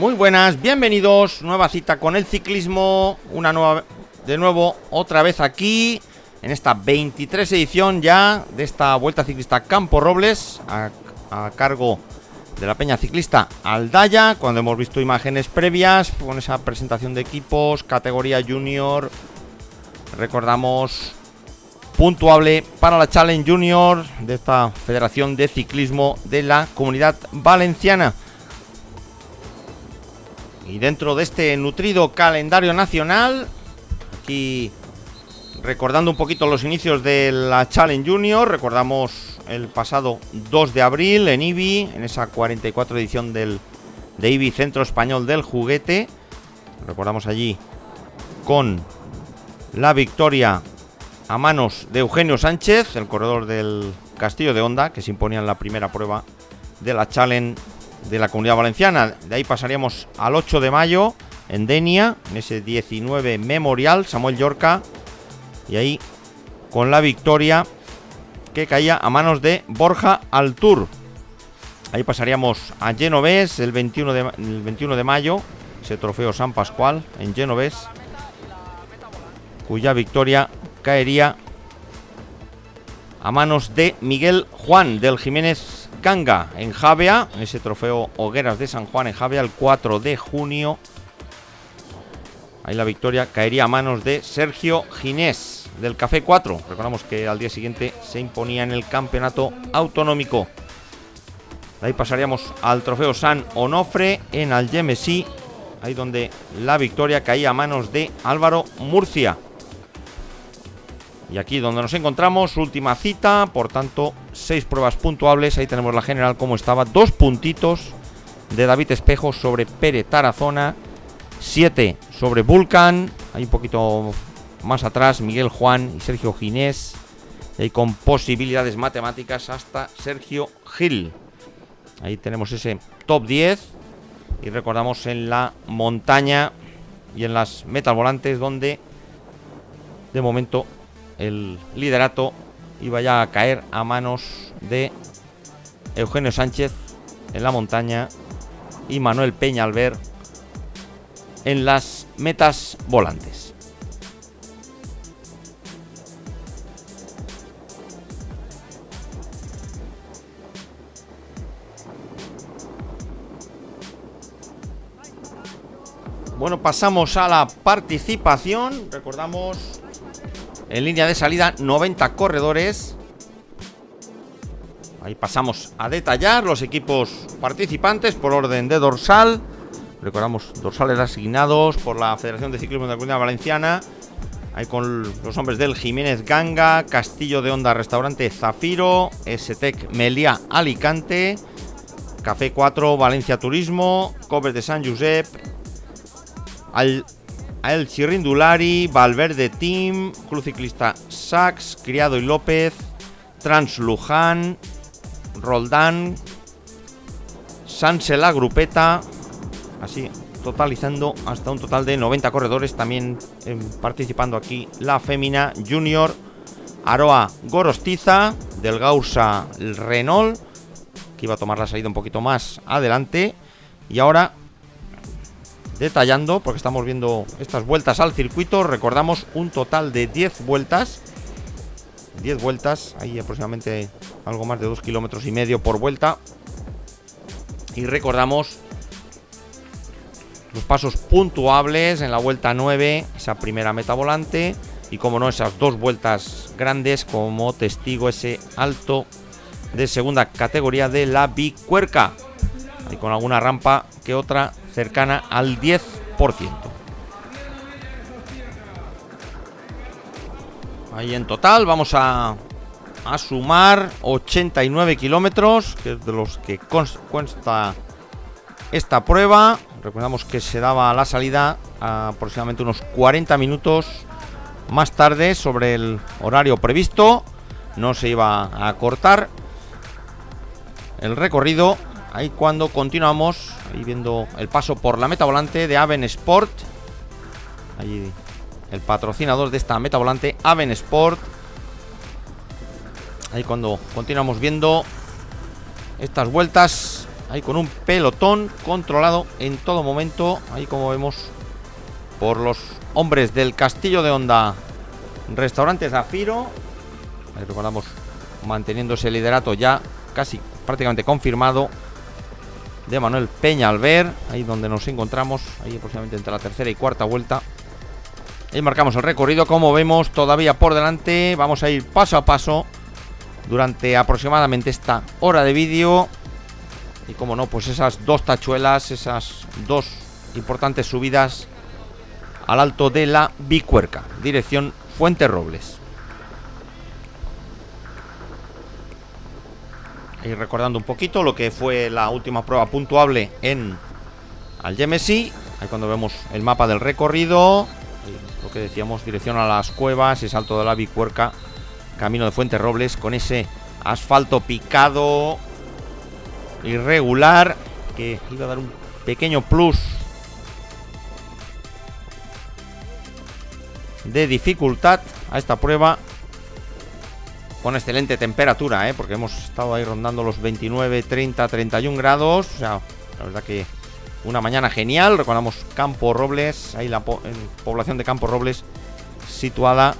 Muy buenas, bienvenidos, nueva cita con el ciclismo, otra vez aquí, en esta 23 edición ya de esta Vuelta Ciclista Campo Robles, a cargo de la peña ciclista Aldaya, cuando hemos visto imágenes previas con esa presentación de equipos, categoría junior, recordamos, puntuable para la Challenge Junior de esta Federación de Ciclismo de la Comunidad Valenciana. Y dentro de este nutrido calendario nacional, aquí recordando un poquito los inicios de la Challenge Junior, recordamos el pasado 2 de abril en IBI, en esa 44 edición de IBI Centro Español del Juguete. Recordamos allí con la victoria a manos de Eugenio Sánchez, el corredor del Castillo de Honda, que se imponía en la primera prueba de la Challenge de la Comunidad Valenciana. De ahí pasaríamos al 8 de mayo en Denia, en ese 19 Memorial, Samuel Llorca, y ahí con la victoria que caía a manos de Borja Altur. Ahí pasaríamos a Genovés el 21 de mayo, ese trofeo San Pascual en Genovés, cuya victoria caería a manos de Miguel Juan del Jiménez Ganga en Javea, en ese trofeo Hogueras de San Juan en Javea el 4 de junio. Ahí la victoria caería a manos de Sergio Ginés del Café 4. Recordamos que al día siguiente se imponía en el campeonato autonómico. De ahí pasaríamos al trofeo San Onofre en Algemesí, ahí donde la victoria caía a manos de Álvaro Murcia. Y aquí donde nos encontramos, última cita, por tanto, 6 pruebas puntuables. Ahí tenemos la general como estaba, 2 puntitos de David Espejo sobre Pere Tarazona, 7 sobre Vulcan, ahí un poquito más atrás Miguel Juan y Sergio Ginés, y ahí con posibilidades matemáticas hasta Sergio Gil. Ahí tenemos ese top 10 y recordamos en la montaña y en las metas volantes donde de momento el liderato iba ya a caer a manos de Eugenio Sánchez en la montaña y Manuel Peñalver en las metas volantes. Bueno, pasamos a la participación. Recordamos, en línea de salida 90 corredores. Ahí pasamos a detallar los equipos participantes por orden de dorsal. Recordamos dorsales asignados por la Federación de Ciclismo de la Comunidad Valenciana. Ahí con los nombres del Jiménez Ganga, Castillo de Honda Restaurante Zafiro, STEC Meliá Alicante, Café 4 Valencia Turismo, Coves de San Josep, El Chirrindulari, Valverde Team, Club Ciclista Sax, Criado y López, Trans Luján, Roldán, Sanse la Grupeta, así totalizando hasta un total de 90 corredores. También participando aquí la Fémina Junior, Aroa Gorostiza, del Gausa Renault, que iba a tomar la salida un poquito más adelante. Y ahora detallando, porque estamos viendo estas vueltas al circuito, recordamos un total de 10 vueltas. 10 vueltas, hay aproximadamente algo más de 2,5 kilómetros por vuelta. Y recordamos los pasos puntuables en la vuelta 9, esa primera meta volante. Y como no, esas 2 vueltas grandes como testigo ese alto de segunda categoría de la Bicuerca. Y con alguna rampa que otra cercana al 10%. Ahí en total vamos a sumar 89 kilómetros, que es de los que consta esta prueba. Recordamos que se daba la salida a aproximadamente unos 40 minutos más tarde sobre el horario previsto. No se iba a cortar el recorrido. Ahí cuando continuamos, ahí viendo el paso por la meta volante de Aven Sport. Ahí el patrocinador de esta meta volante, Aven Sport. Ahí cuando continuamos viendo estas vueltas, ahí con un pelotón controlado en todo momento, ahí como vemos, por los hombres del Castillo de Honda Restaurante Zafiro. Ahí recordamos, manteniendo ese liderato ya casi prácticamente confirmado de Manuel Peñalver, ahí donde nos encontramos, ahí aproximadamente entre la tercera y cuarta vuelta. Ahí marcamos el recorrido, como vemos, todavía por delante. Vamos a ir paso a paso durante aproximadamente esta hora de vídeo. Y como no, pues esas dos tachuelas, esas dos importantes subidas al alto de la Bicuerca, dirección Fuenterrobles. Y recordando un poquito lo que fue la última prueba puntuable en Algemesí. Ahí cuando vemos el mapa del recorrido, lo que decíamos, dirección a las cuevas, ese alto de la Bicuerca, camino de Fuenterrobles, con ese asfalto picado irregular que iba a dar un pequeño plus de dificultad a esta prueba, con excelente temperatura, porque hemos estado ahí rondando los 29, 30, 31 grados. O sea, la verdad que una mañana genial. Recordamos Campo Robles, ahí la población de Campo Robles, situada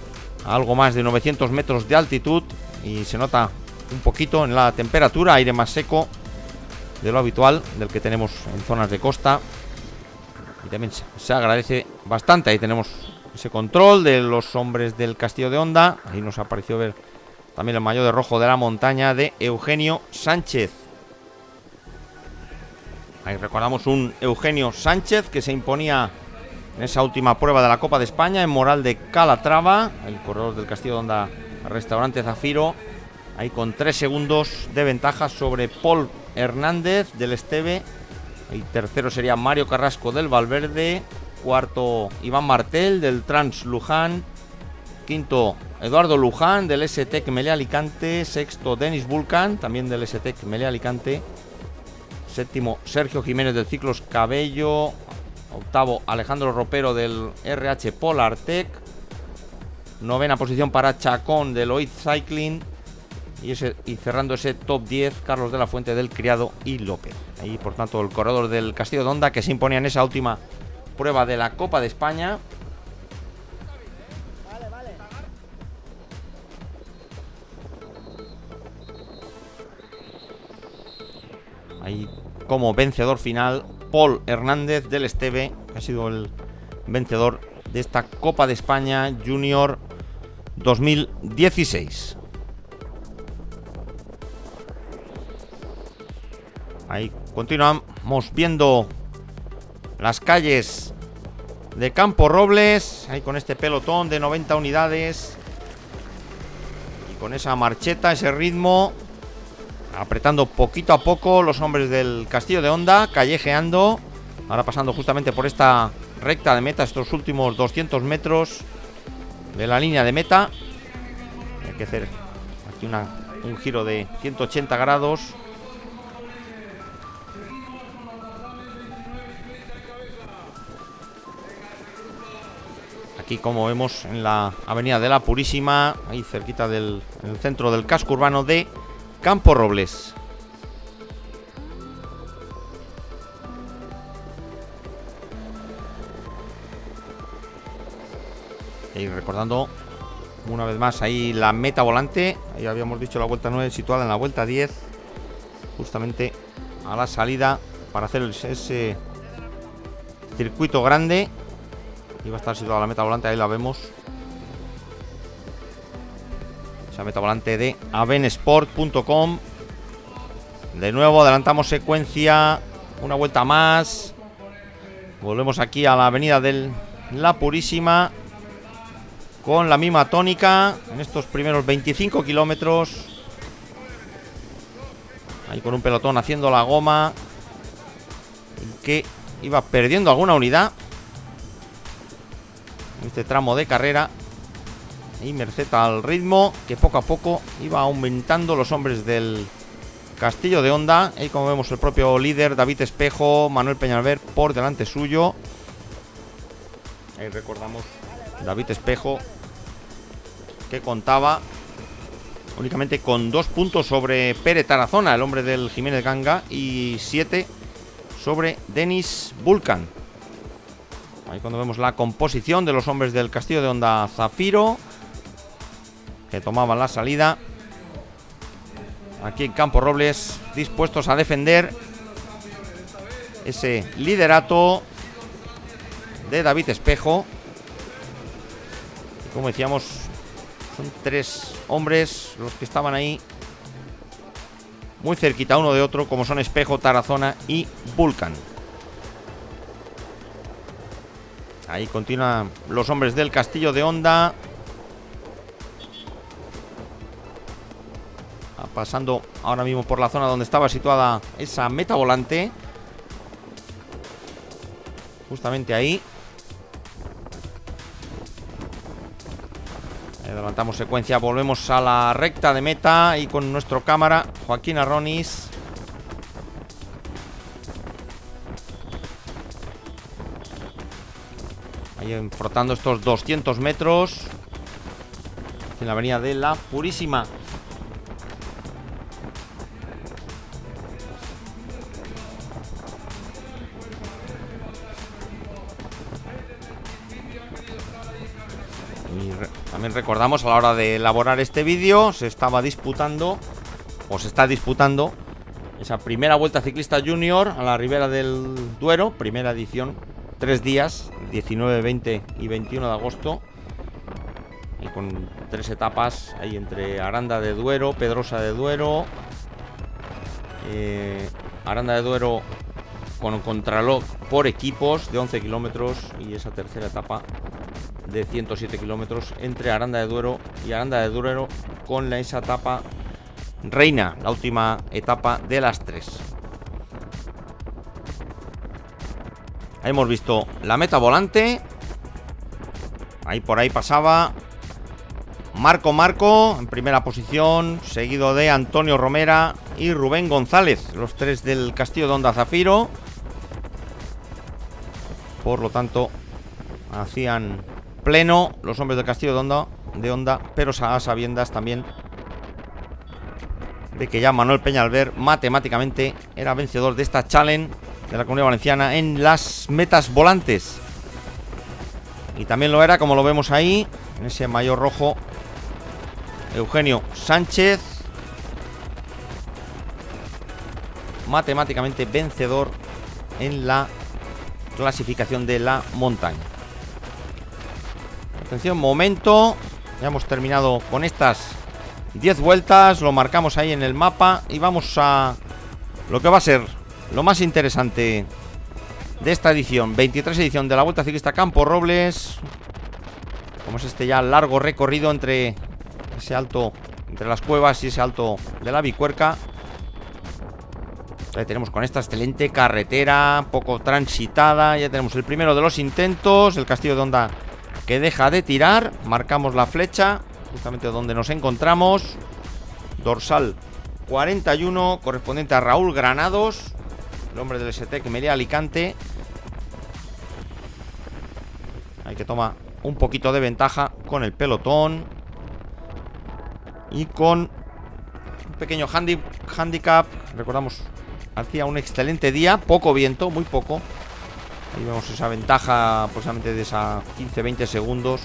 a algo más de 900 metros de altitud, y se nota un poquito en la temperatura, aire más seco de lo habitual, del que tenemos en zonas de costa, y también se agradece bastante. Ahí tenemos ese control de los hombres del Castillo de Honda. Ahí nos ha parecido ver también el maillot de rojo de la montaña de Eugenio Sánchez. Ahí recordamos un Eugenio Sánchez que se imponía en esa última prueba de la Copa de España en Moral de Calatrava, el corredor del Castillo de Honda Restaurante Zafiro, ahí con 3 segundos de ventaja sobre Paul Hernández del Esteve. Y tercero sería Mario Carrasco del Valverde, cuarto Iván Martel del Trans Luján, quinto Eduardo Luján del S-Tech Melé Alicante, sexto Denis Vulcan también del S-Tech Melé Alicante, séptimo Sergio Jiménez del Ciclos Cabello, octavo Alejandro Ropero del RH Polartec, novena posición para Chacón del Oid Cycling, y cerrando ese top 10 Carlos de la Fuente del Criado y López. Ahí por tanto el corredor del Castillo de Honda que se imponía en esa última prueba de la Copa de España. Ahí como vencedor final Paul Hernández del Esteve, que ha sido el vencedor de esta Copa de España Junior 2016. Ahí continuamos viendo las calles de Campo Robles, ahí con este pelotón de 90 unidades y con esa marcheta, ese ritmo, apretando poquito a poco los hombres del Castillo de Honda, callejeando, ahora pasando justamente por esta recta de meta, estos últimos 200 metros de la línea de meta. Hay que hacer aquí un giro de 180 grados. Aquí como vemos en la avenida de la Purísima, ahí cerquita en el centro del casco urbano de Campo Robles. Y recordando una vez más ahí la meta volante, ahí habíamos dicho la vuelta 9, situada en la vuelta 10, justamente a la salida para hacer ese circuito grande. Iba a estar situada la meta volante, ahí la vemos. Esa meta volante de avensport.com. De nuevo adelantamos secuencia, una vuelta más. Volvemos aquí a la avenida de la Purísima con la misma tónica en estos primeros 25 kilómetros. Ahí con un pelotón haciendo la goma, que iba perdiendo alguna unidad en este tramo de carrera, y merced al ritmo que poco a poco iba aumentando los hombres del Castillo de Honda. Ahí como vemos el propio líder David Espejo, Manuel Peñalver por delante suyo. Ahí recordamos David Espejo, que contaba únicamente con 2 puntos sobre Pere Tarazona, el hombre del Jiménez Ganga, y 7 sobre Denis Vulcan. Ahí cuando vemos la composición de los hombres del Castillo de Honda Zafiro, que tomaban la salida. Aquí en Campo Robles, dispuestos a defender ese liderato de David Espejo. Y como decíamos, son 3 hombres los que estaban ahí muy cerquita uno de otro, como son Espejo, Tarazona y Vulcan. Ahí continúan los hombres del Castillo de Honda, pasando ahora mismo por la zona donde estaba situada esa meta volante, justamente ahí. Adelantamos secuencia, volvemos a la recta de meta y con nuestro cámara Joaquín Arronis. Ahí frotando estos 200 metros en la avenida de la Purísima. También recordamos, a la hora de elaborar este vídeo, se está disputando esa primera Vuelta Ciclista Junior a la Ribera del Duero, primera edición, 3 días, 19, 20 y 21 de agosto, y con 3 etapas ahí entre Aranda de Duero, Pedrosa de Duero, Aranda de Duero con contrarreloj por equipos de 11 kilómetros y esa tercera etapa de 107 kilómetros entre Aranda de Duero y Aranda de Duero con esa etapa reina, la última etapa de las 3. Ahí hemos visto la meta volante. Ahí por ahí pasaba Marco en primera posición, seguido de Antonio Romera y Rubén González, los 3 del Castillo de Honda Zafiro. Por lo tanto, hacían pleno los hombres del Castillo de Honda, pero a sabiendas también de que ya Manuel Peñalver matemáticamente era vencedor de esta challenge de la Comunidad Valenciana en las metas volantes. Y también lo era, como lo vemos ahí, en ese maillot rojo, Eugenio Sánchez, matemáticamente vencedor en la clasificación de la montaña. Atención, momento. Ya hemos terminado con estas 10 vueltas. Lo marcamos ahí en el mapa. Y vamos a lo que va a ser lo más interesante de esta edición, 23 edición de la Vuelta Ciclista Campo Robles. Como es este ya largo recorrido entre ese alto, entre las cuevas y ese alto de la Bicuerca. Ahí tenemos con esta excelente carretera, poco transitada. Ya tenemos el primero de los intentos, el Castillo de Honda, que deja de tirar. Marcamos la flecha justamente donde nos encontramos. Dorsal 41, correspondiente a Raúl Granados, el hombre del STEC Melilla Alicante. Ahí que toma un poquito de ventaja con el pelotón y con un pequeño handicap. Recordamos, hacía un excelente día, poco viento, muy poco. Ahí vemos esa ventaja aproximadamente de esa 15-20 segundos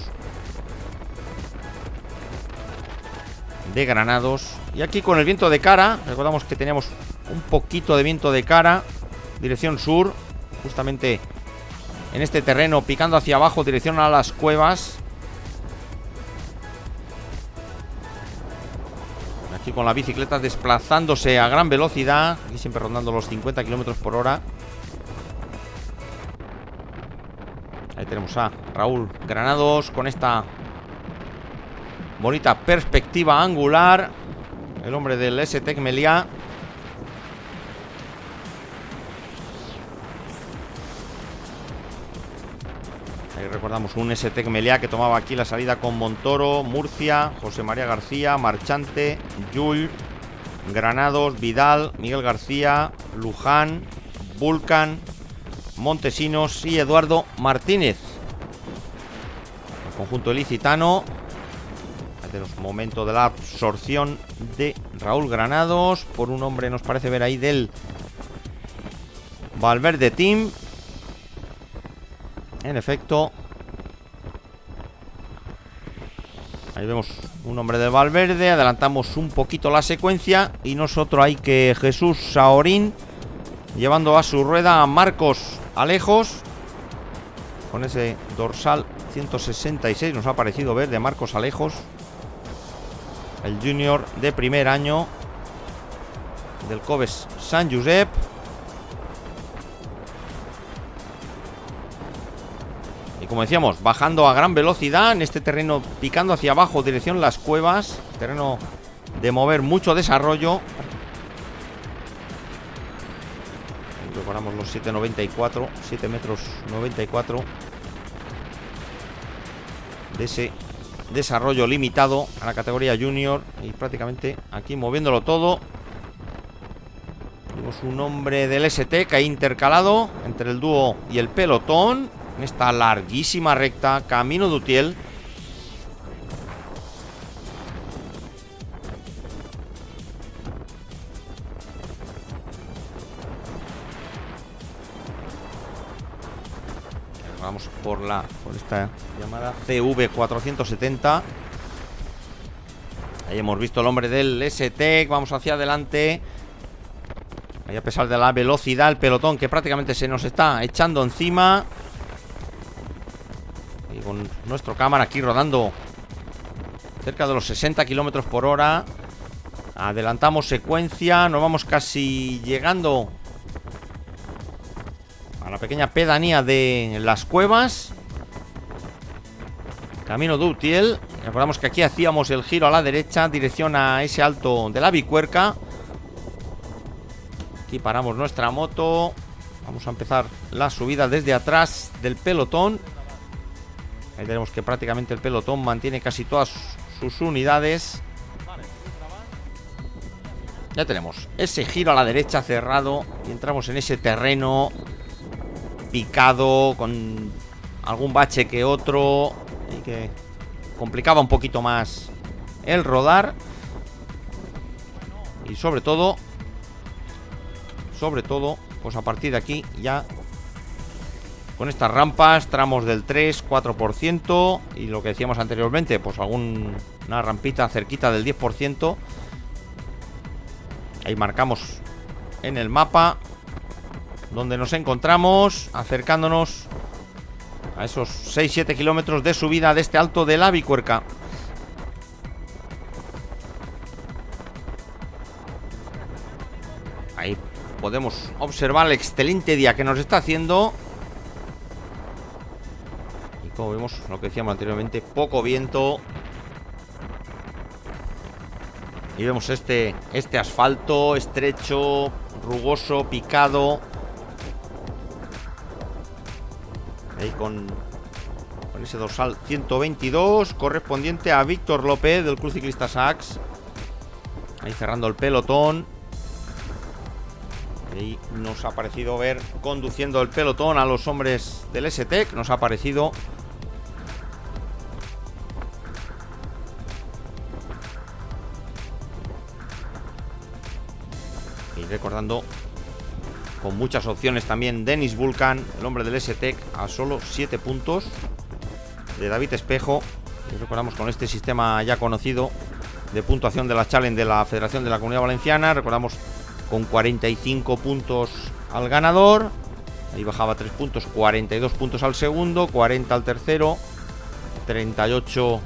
de Granados. Y aquí con el viento de cara, recordamos que teníamos un poquito de viento de cara, dirección sur, justamente en este terreno, picando hacia abajo, dirección a las cuevas. Aquí con la bicicleta desplazándose a gran velocidad, aquí siempre rondando los 50 km por hora. Ahí tenemos a Raúl Granados con esta bonita perspectiva angular, el hombre del STEC Melilla. Ahí recordamos un STEC Melilla que tomaba aquí la salida con Montoro, Murcia, José María García, Marchante, Llull, Granados, Vidal, Miguel García, Luján, Vulcan, Montesinos y Eduardo Martínez. El conjunto ilicitano. Tenemos momento de la absorción de Raúl Granados por un hombre, nos parece ver ahí, del Valverde Team. En efecto, ahí vemos un hombre de Valverde. Adelantamos un poquito la secuencia y nosotros hay que Jesús Saorín llevando a su rueda a Marcos Alejos con ese dorsal 166. Nos ha parecido ver de Marcos Alejos, el junior de primer año del Coves Sant Josep. Y como decíamos, bajando a gran velocidad en este terreno, picando hacia abajo, dirección Las Cuevas. Terreno de mover mucho desarrollo. Preparamos los 7,94, 7 metros 94 de ese desarrollo limitado a la categoría junior. Y prácticamente aquí moviéndolo todo. Tenemos un hombre del ST que ha intercalado entre el dúo y el pelotón en esta larguísima recta, camino de Utiel. Vamos por esta llamada CV470. Ahí hemos visto el hombre del ST. Vamos hacia adelante. Ahí, a pesar de la velocidad, el pelotón que prácticamente se nos está echando encima. Y con nuestro cámara aquí rodando cerca de los 60 kilómetros por hora. Adelantamos secuencia. Nos vamos casi llegando a la pequeña pedanía de Las Cuevas, camino de Utiel. Recordamos que aquí hacíamos el giro a la derecha, dirección a ese alto de la Bicuerca. Aquí paramos nuestra moto. Vamos a empezar la subida desde atrás del pelotón. Ahí tenemos que prácticamente el pelotón mantiene casi todas sus unidades. Ya tenemos ese giro a la derecha cerrado y entramos en ese terreno picado, con algún bache que otro, y que complicaba un poquito más el rodar. Y sobre todo, pues a partir de aquí ya con estas rampas, tramos del 3-4%, y lo que decíamos anteriormente, pues alguna rampita cerquita del 10%. Ahí marcamos en el mapa donde nos encontramos, acercándonos a esos 6-7 kilómetros de subida de este alto de la Bicuerca. Ahí podemos observar el excelente día que nos está haciendo. Y como vemos, lo que decíamos anteriormente, poco viento. Y vemos este asfalto estrecho, rugoso, picado. Ahí con ese dorsal 122 correspondiente a Víctor López del Club Ciclista Sax. Ahí cerrando el pelotón. Ahí nos ha parecido ver conduciendo el pelotón a los hombres del S-Tech. Nos ha parecido. Y recordando, con muchas opciones también, Denis Vulcan, el hombre del S-Tech, a solo 7 puntos de David Espejo. Y recordamos con este sistema ya conocido de puntuación de la Challenge de la Federación de la Comunidad Valenciana. Recordamos con 45 puntos al ganador. Ahí bajaba 3 puntos, 42 puntos al segundo, 40 al tercero, 38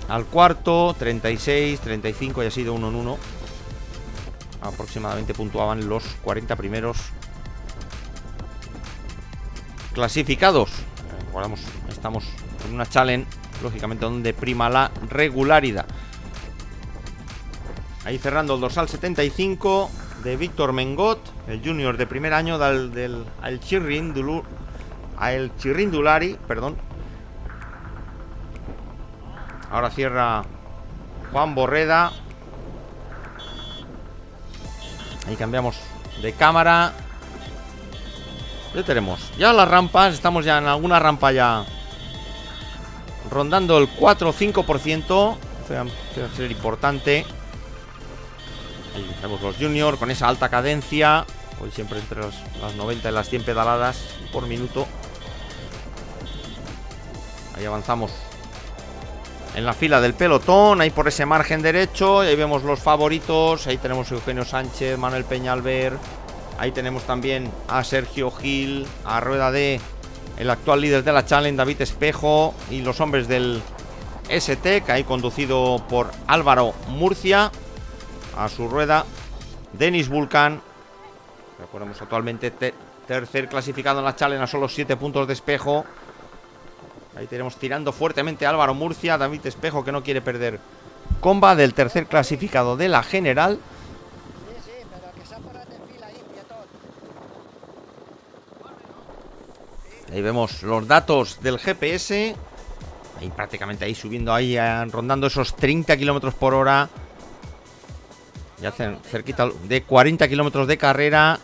al cuarto, 36, 35 y así de uno en uno. Aproximadamente puntuaban los 40 primeros clasificados. Recordamos, estamos en una challenge, lógicamente, donde prima la regularidad. Ahí cerrando el dorsal 75 de Víctor Mengot, el junior de primer año del Chirrindulari, perdón. Ahora cierra Juan Borreda. Ahí cambiamos de cámara. Ya tenemos ya las rampas. Estamos ya en alguna rampa ya rondando el 4 o 5%. Esto va a ser importante. Ahí vemos los juniors con esa alta cadencia. Hoy siempre entre las 90 y las 100 pedaladas por minuto. Ahí avanzamos en la fila del pelotón, ahí por ese margen derecho. Ahí vemos los favoritos. Ahí tenemos a Eugenio Sánchez, Manuel Peñalver. Ahí tenemos también a Sergio Gil, a rueda de el actual líder de la Challenge, David Espejo, y los hombres del S-Tech, ahí conducido por Álvaro Murcia. A su rueda Denis Vulcan. Recordemos actualmente tercer clasificado en la Challenge a solo 7 puntos de Espejo. Ahí tenemos tirando fuertemente a Álvaro Murcia, David Espejo, que no quiere perder comba del tercer clasificado de la general. Ahí vemos los datos del GPS. Ahí prácticamente ahí subiendo, ahí rondando esos 30 kilómetros por hora. Ya cerquita de 40 kilómetros de carrera.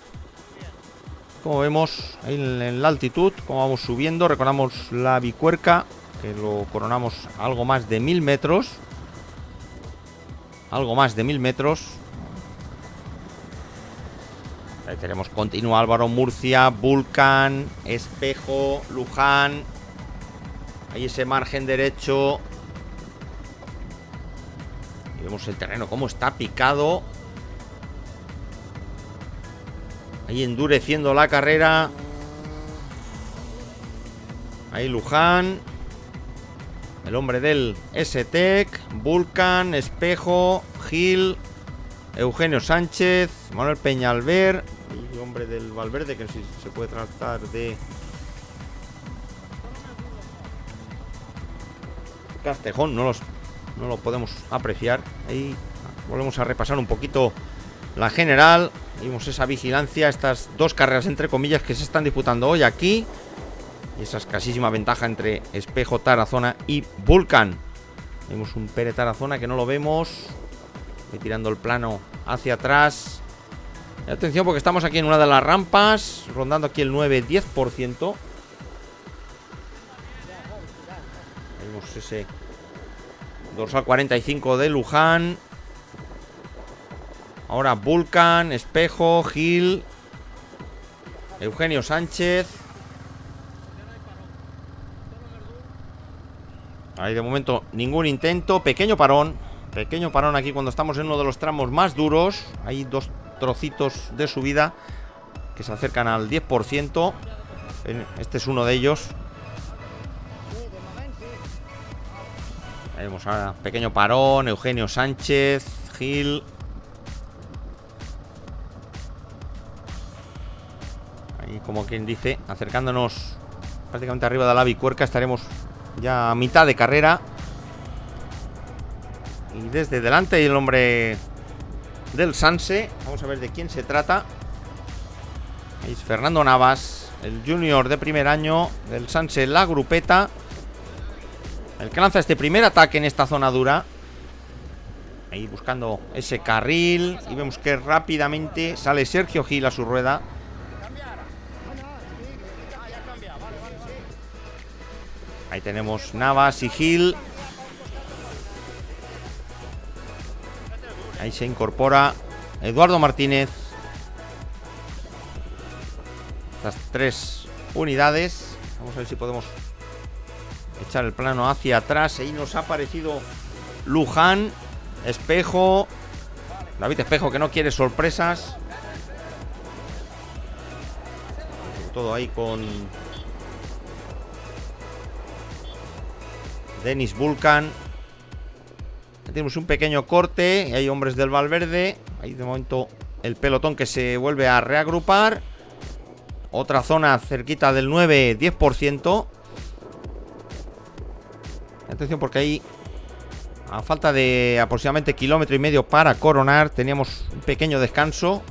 Como vemos ahí en la altitud, como vamos subiendo, recordamos la Bicuerca, que lo coronamos a algo más de 1000 metros. Algo más de 1000 metros. Ahí tenemos continua Álvaro Murcia, Vulcan, Espejo, Luján. Ahí ese margen derecho. Y vemos el terreno cómo está picado. Ahí endureciendo la carrera. Ahí Luján, el hombre del S-Tech, Vulcan, Espejo, Gil, Eugenio Sánchez, Manuel Peñalver, el hombre del Valverde, que si se puede tratar de Castejón, no lo podemos apreciar. Ahí volvemos a repasar un poquito la general. Vimos esa vigilancia, estas dos carreras entre comillas que se están disputando hoy aquí, y esa escasísima ventaja entre Espejo, Tarazona y Vulcan. Vemos un Pere Tarazona que no lo vemos, y tirando el plano hacia atrás. Y atención, porque estamos aquí en una de las rampas, rondando aquí el 9-10%. Vemos ese dorsal 45 de Luján. Ahora Vulcan, Espejo, Gil, Eugenio Sánchez. Ahí de momento ningún intento. Pequeño parón aquí cuando estamos en uno de los tramos más duros. Hay dos trocitos de subida que se acercan al 10%. Este es uno de ellos. Ahí vemos ahora pequeño parón. Eugenio Sánchez, Gil. Y como quien dice, acercándonos prácticamente arriba de la Bicuerca. Estaremos ya a mitad de carrera. Y desde delante el hombre del Sanse. Vamos a ver de quién se trata. Ahí es Fernando Navas, el junior de primer año del Sanse La Grupeta, el que lanza este primer ataque en esta zona dura. Ahí buscando ese carril. Y vemos que rápidamente sale Sergio Gil a su rueda. Ahí tenemos Navas y Gil. Ahí se incorpora Eduardo Martínez. Estas tres unidades. Vamos a ver si podemos echar el plano hacia atrás. Ahí nos ha aparecido Luján, Espejo, David Espejo, que no quiere sorpresas. Todo ahí con Denis Vulcan. Tenemos un pequeño corte. Y hay hombres del Valverde. Ahí de momento el pelotón que se vuelve a reagrupar. Otra zona cerquita del 9-10%. Atención, porque ahí, a falta de aproximadamente 1,5 kilómetros para coronar, teníamos un pequeño descanso,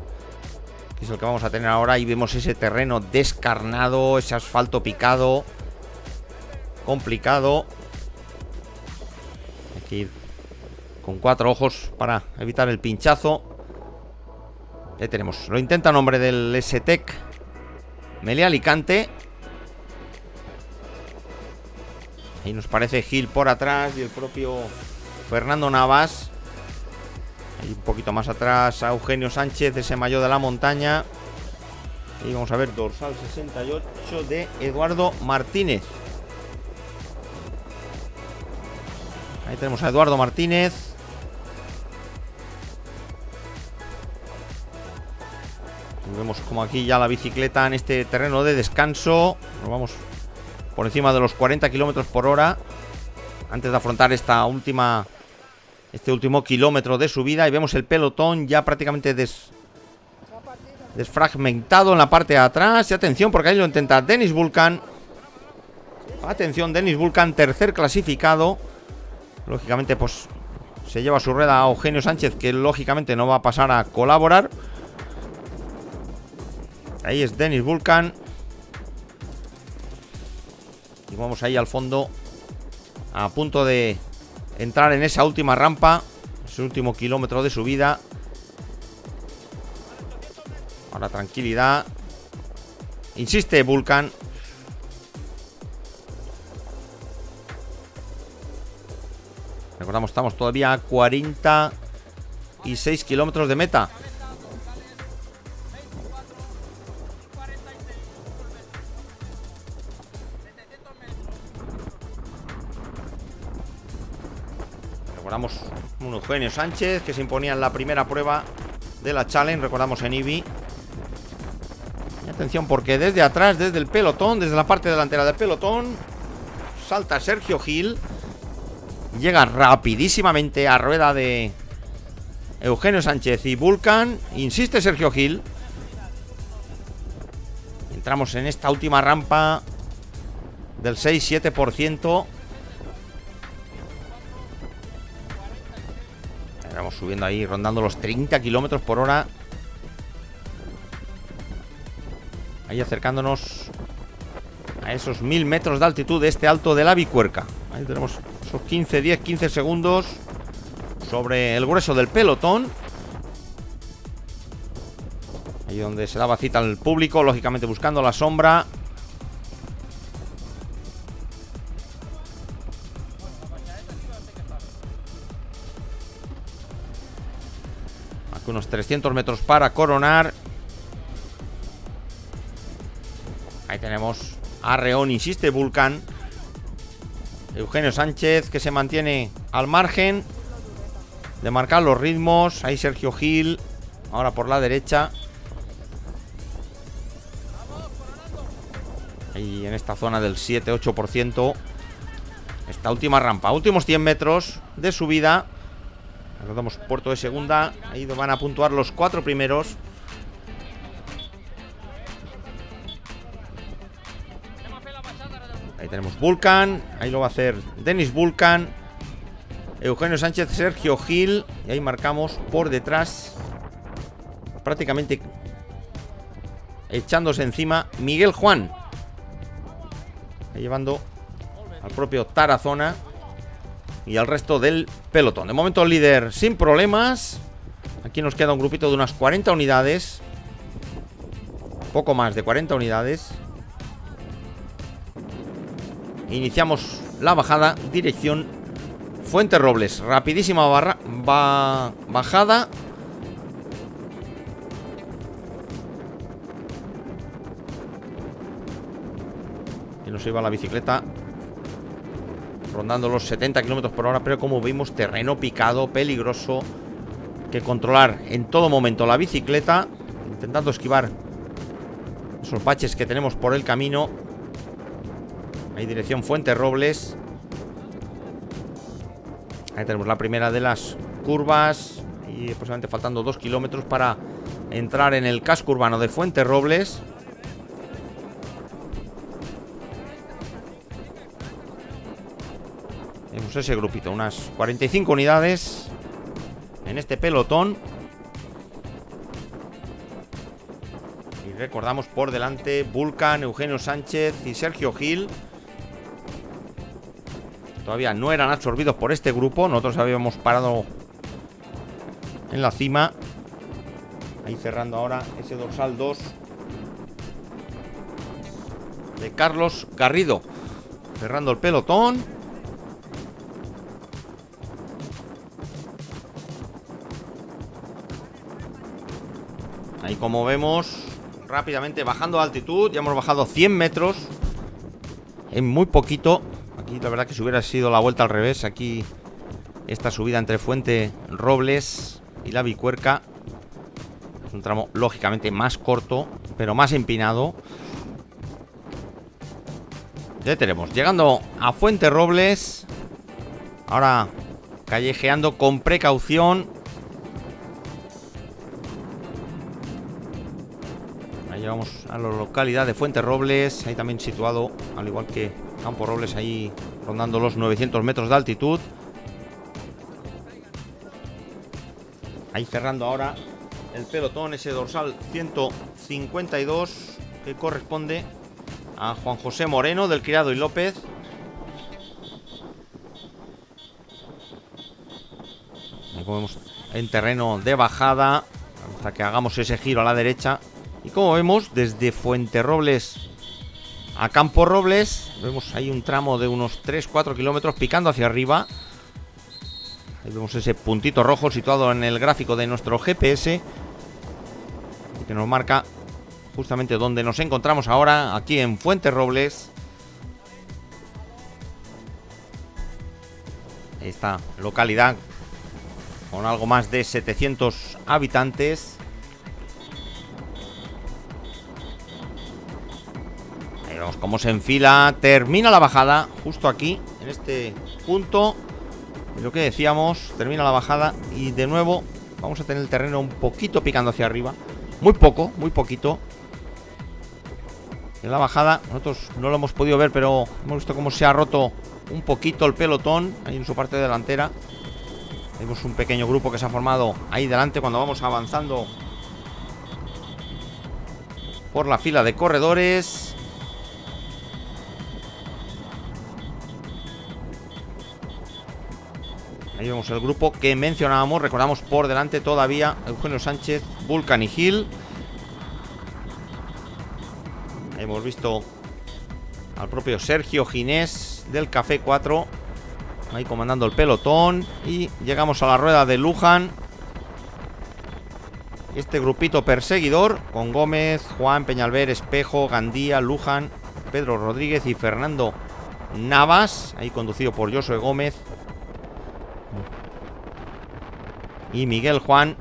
que es el que vamos a tener ahora. Y vemos ese terreno descarnado, ese asfalto picado, complicado. Hay que ir con 4 ojos para evitar el pinchazo. Ahí tenemos, lo intenta en nombre del S-Tech Melé Alicante. Ahí nos parece Gil por atrás y el propio Fernando Navas. Ahí un poquito más atrás a Eugenio Sánchez, ese maillot de la montaña. Y vamos a ver, dorsal 68 de Eduardo Martínez. Ahí tenemos a Eduardo Martínez. Y vemos como aquí ya la bicicleta en este terreno de descanso. Nos vamos por encima de los 40 kilómetros por hora. Antes de afrontar este último kilómetro de subida. Y vemos el pelotón ya prácticamente desfragmentado en la parte de atrás. Y atención, porque ahí lo intenta Denis Vulcan. Atención, Denis Vulcan, tercer clasificado. Lógicamente, pues se lleva su rueda a Eugenio Sánchez, que lógicamente no va a pasar a colaborar. Ahí es Denis Vulcan. Y vamos ahí al fondo, a punto de entrar en esa última rampa, ese último kilómetro de subida. Ahora tranquilidad. Insiste Vulcan. Recordamos, estamos todavía a 46 kilómetros de meta. Recordamos un Eugenio Sánchez que se imponía en la primera prueba de la Challenge. Recordamos en Ibi. Y atención, porque desde atrás, desde el pelotón, desde la parte delantera del pelotón, salta Sergio Gil. Llega rapidísimamente a rueda de Eugenio Sánchez y Vulcan. Insiste Sergio Gil. Entramos en esta última rampa del 6-7%. Vamos subiendo ahí, rondando los 30 kilómetros por hora. Ahí acercándonos a esos 1000 metros de altitud de este alto de la Bicuerca. Ahí tenemos esos 15 segundos sobre el grueso del pelotón. Ahí donde se daba cita al público, lógicamente buscando la sombra. Aquí unos 300 metros para coronar. Ahí tenemos a Reón, insiste Vulcan. Eugenio Sánchez, que se mantiene al margen de marcar los ritmos. Ahí Sergio Gil, ahora por la derecha. Ahí en esta zona del 7-8%. Esta última rampa, últimos 100 metros de subida. Recordamos puerto de segunda. Ahí van a puntuar los 4 primeros. Ahí tenemos Vulcan. Ahí lo va a hacer Denis Vulcan, Eugenio Sánchez, Sergio Gil. Y ahí marcamos por detrás, prácticamente echándose encima, Miguel Juan. Ahí llevando al propio Tarazona y al resto del pelotón. De momento el líder sin problemas. Aquí nos queda un grupito de unas 40 unidades. Poco más de 40 unidades. Iniciamos la bajada, dirección Fuenterrobles. Rapidísima bajada. Y nos iba la bicicleta rondando los 70 km por hora. Pero como vimos, terreno picado, peligroso, que controlar en todo momento la bicicleta, intentando esquivar esos baches que tenemos por el camino. Ahí dirección Fuenterrobles. Ahí tenemos la primera de las curvas. Y aproximadamente faltando 2 kilómetros para entrar en el casco urbano de Fuenterrobles. Tenemos ese grupito, unas 45 unidades en este pelotón. Y recordamos por delante Vulcan, Eugenio Sánchez y Sergio Gil. Todavía no eran absorbidos por este grupo. Nosotros habíamos parado en la cima. Ahí cerrando ahora ese dorsal 2 de Carlos Garrido. Cerrando el pelotón. Ahí como vemos, rápidamente bajando de altitud. Ya hemos bajado 100 metros en muy poquito. Aquí la verdad que si hubiera sido la vuelta al revés, aquí esta subida entre Fuente Robles y la Bicuerca es un tramo lógicamente más corto, pero más empinado. Ya tenemos, llegando a Fuente Robles. Ahora callejeando con precaución. Ahí llegamos a la localidad de Fuente Robles. Ahí también situado, al igual que Campo Robles, ahí rondando los 900 metros de altitud. Ahí cerrando ahora el pelotón, ese dorsal 152 que corresponde a Juan José Moreno del Criado y López. Ahí vemos en terreno de bajada hasta que hagamos ese giro a la derecha. Y como vemos, desde Fuenterrobles a Campo Robles, vemos ahí un tramo de unos 3-4 kilómetros picando hacia arriba. Ahí vemos ese puntito rojo situado en el gráfico de nuestro GPS, que nos marca justamente donde nos encontramos ahora, aquí en Fuenterrobles. Esta localidad con algo más de 700 habitantes. Ahí vemos cómo se enfila, termina la bajada justo aquí, en este punto. Y lo que decíamos, termina la bajada y de nuevo vamos a tener el terreno un poquito picando hacia arriba. Muy poco, muy poquito. En la bajada, nosotros no lo hemos podido ver, pero hemos visto cómo se ha roto un poquito el pelotón ahí en su parte delantera. Vemos un pequeño grupo que se ha formado ahí delante cuando vamos avanzando por la fila de corredores. Ahí vemos el grupo que mencionábamos. Recordamos por delante todavía Eugenio Sánchez, Vulcan y Gil. Ahí hemos visto al propio Sergio Ginés del Café 4 ahí comandando el pelotón. Y llegamos a la rueda de Luján. Este grupito perseguidor con Gómez, Juan, Peñalver, Espejo, Gandía, Luján, Pedro Rodríguez y Fernando Navas, ahí conducido por Josué Gómez y Miguel Juan.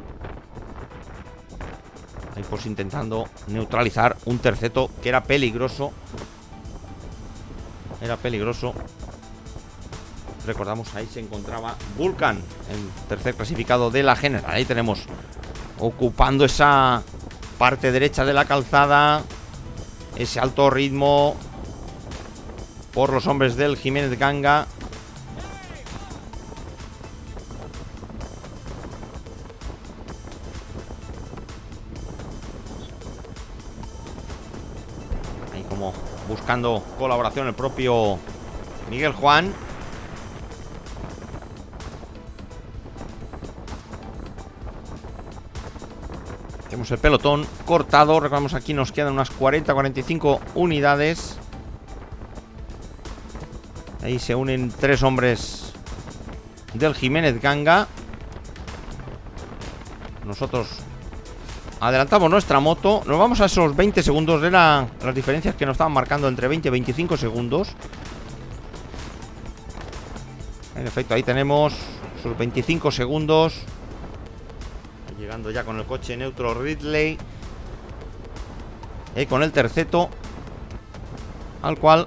Ahí pues intentando neutralizar un terceto que era peligroso. Era peligroso. Recordamos, ahí se encontraba Vulcan, el tercer clasificado de la general. Ahí tenemos ocupando esa parte derecha de la calzada, ese alto ritmo por los hombres del Jiménez Ganga. Ahí como buscando colaboración el propio Miguel Juan. Tenemos el pelotón cortado. Recordamos, aquí nos quedan unas 40-45 unidades. Ahí se unen 3 hombres del Jiménez Ganga. Nosotros adelantamos nuestra moto. Nos vamos a esos 20 segundos. Eran las diferencias que nos estaban marcando entre 20 y 25 segundos. En efecto, ahí tenemos esos 25 segundos. Llegando ya con el coche neutro Ridley. Y con el terceto, al cual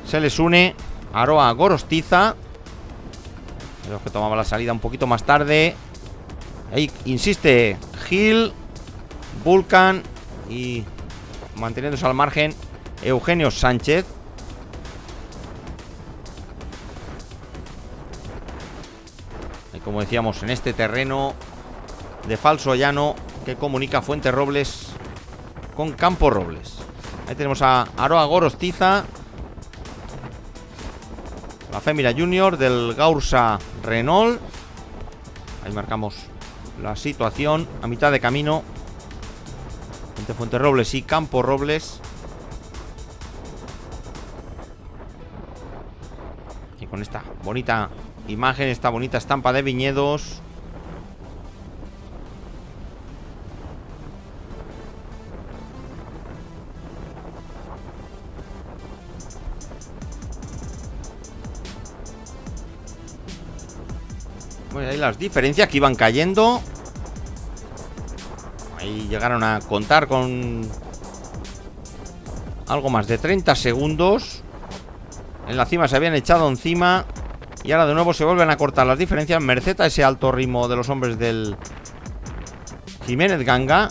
se les une Aroa Gorostiza, el que tomaba la salida un poquito más tarde. Ahí insiste Gil, Vulcan y manteniéndose al margen Eugenio Sánchez. Y como decíamos, en este terreno de falso llano que comunica Fuente Robles con Campo Robles. Ahí tenemos a Aroa Gorostiza, la Fémila Junior del Gaursa Renault. Ahí marcamos la situación a mitad de camino entre Fuente Robles y Campo Robles. Y con esta bonita imagen, esta bonita estampa de viñedos, Bueno, ahí las diferencias que iban cayendo. Ahí llegaron a contar con algo más de 30 segundos. En la cima se habían echado encima. Y ahora de nuevo se vuelven a cortar las diferencias, merced a ese alto ritmo de los hombres del Jiménez Ganga.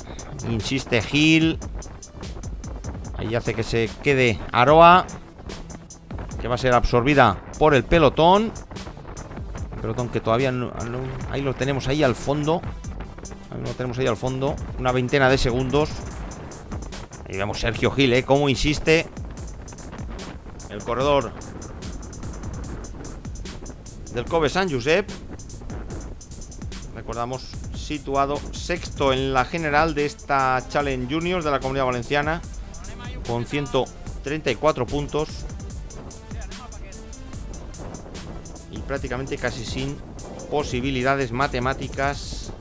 Insiste Gil. Ahí hace que se quede Aroa, que va a ser absorbida por el pelotón. El pelotón que todavía no, ahí lo tenemos ahí al fondo. Ahí lo tenemos ahí al fondo. Una veintena de segundos. Ahí vemos Sergio Gil, cómo insiste. El corredor del Kobe Sant Josep. Recordamos, situado sexto en la general de esta Challenge Juniors de la Comunidad Valenciana, con 134 puntos. Y prácticamente casi sin posibilidades matemáticas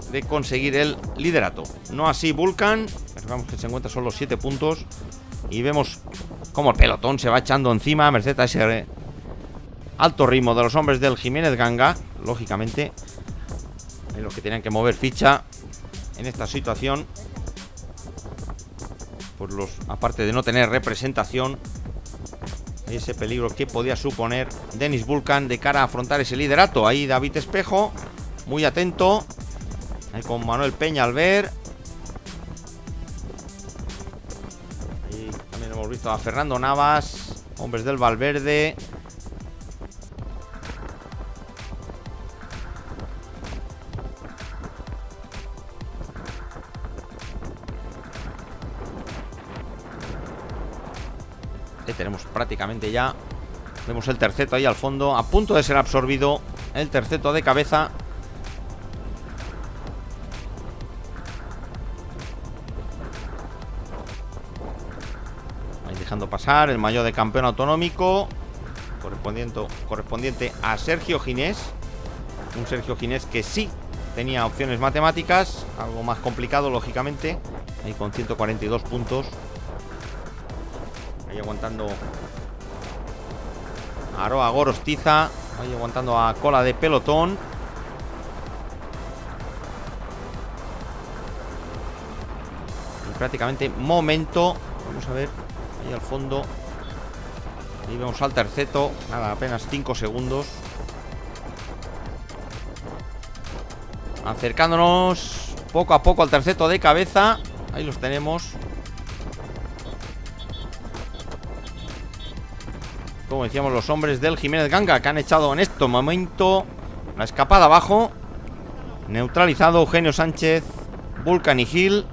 de conseguir el liderato. No así Vulcan. Recordamos que se encuentra solo 7 puntos. Y vemos cómo el pelotón se va echando encima, merced a ese alto ritmo de los hombres del Jiménez Ganga. Lógicamente, en los que tenían que mover ficha en esta situación, pues aparte de no tener representación, ese peligro que podía suponer Dennis Vulcan de cara a afrontar ese liderato. Ahí David Espejo, muy atento. Ahí con Manuel Peña Alver. Ahí también hemos visto a Fernando Navas, hombres del Valverde. Tenemos prácticamente ya. Vemos el terceto ahí al fondo, a punto de ser absorbido. El terceto de cabeza. Ahí dejando pasar el maillot de campeón autonómico correspondiente a Sergio Ginés. Un Sergio Ginés que sí tenía opciones matemáticas, algo más complicado lógicamente. Ahí con 142 puntos. Ahí aguantando a Aroa Gorostiza. Ahí aguantando a cola de pelotón. Y prácticamente momento. Vamos a ver ahí al fondo. Ahí vemos al terceto. Nada, apenas 5 segundos. Acercándonos poco a poco al terceto de cabeza. Ahí los tenemos. Como decíamos, los hombres del Jiménez Ganga, que han echado en este momento la escapada abajo. Neutralizado Eugenio Sánchez, Vulcan y Gil.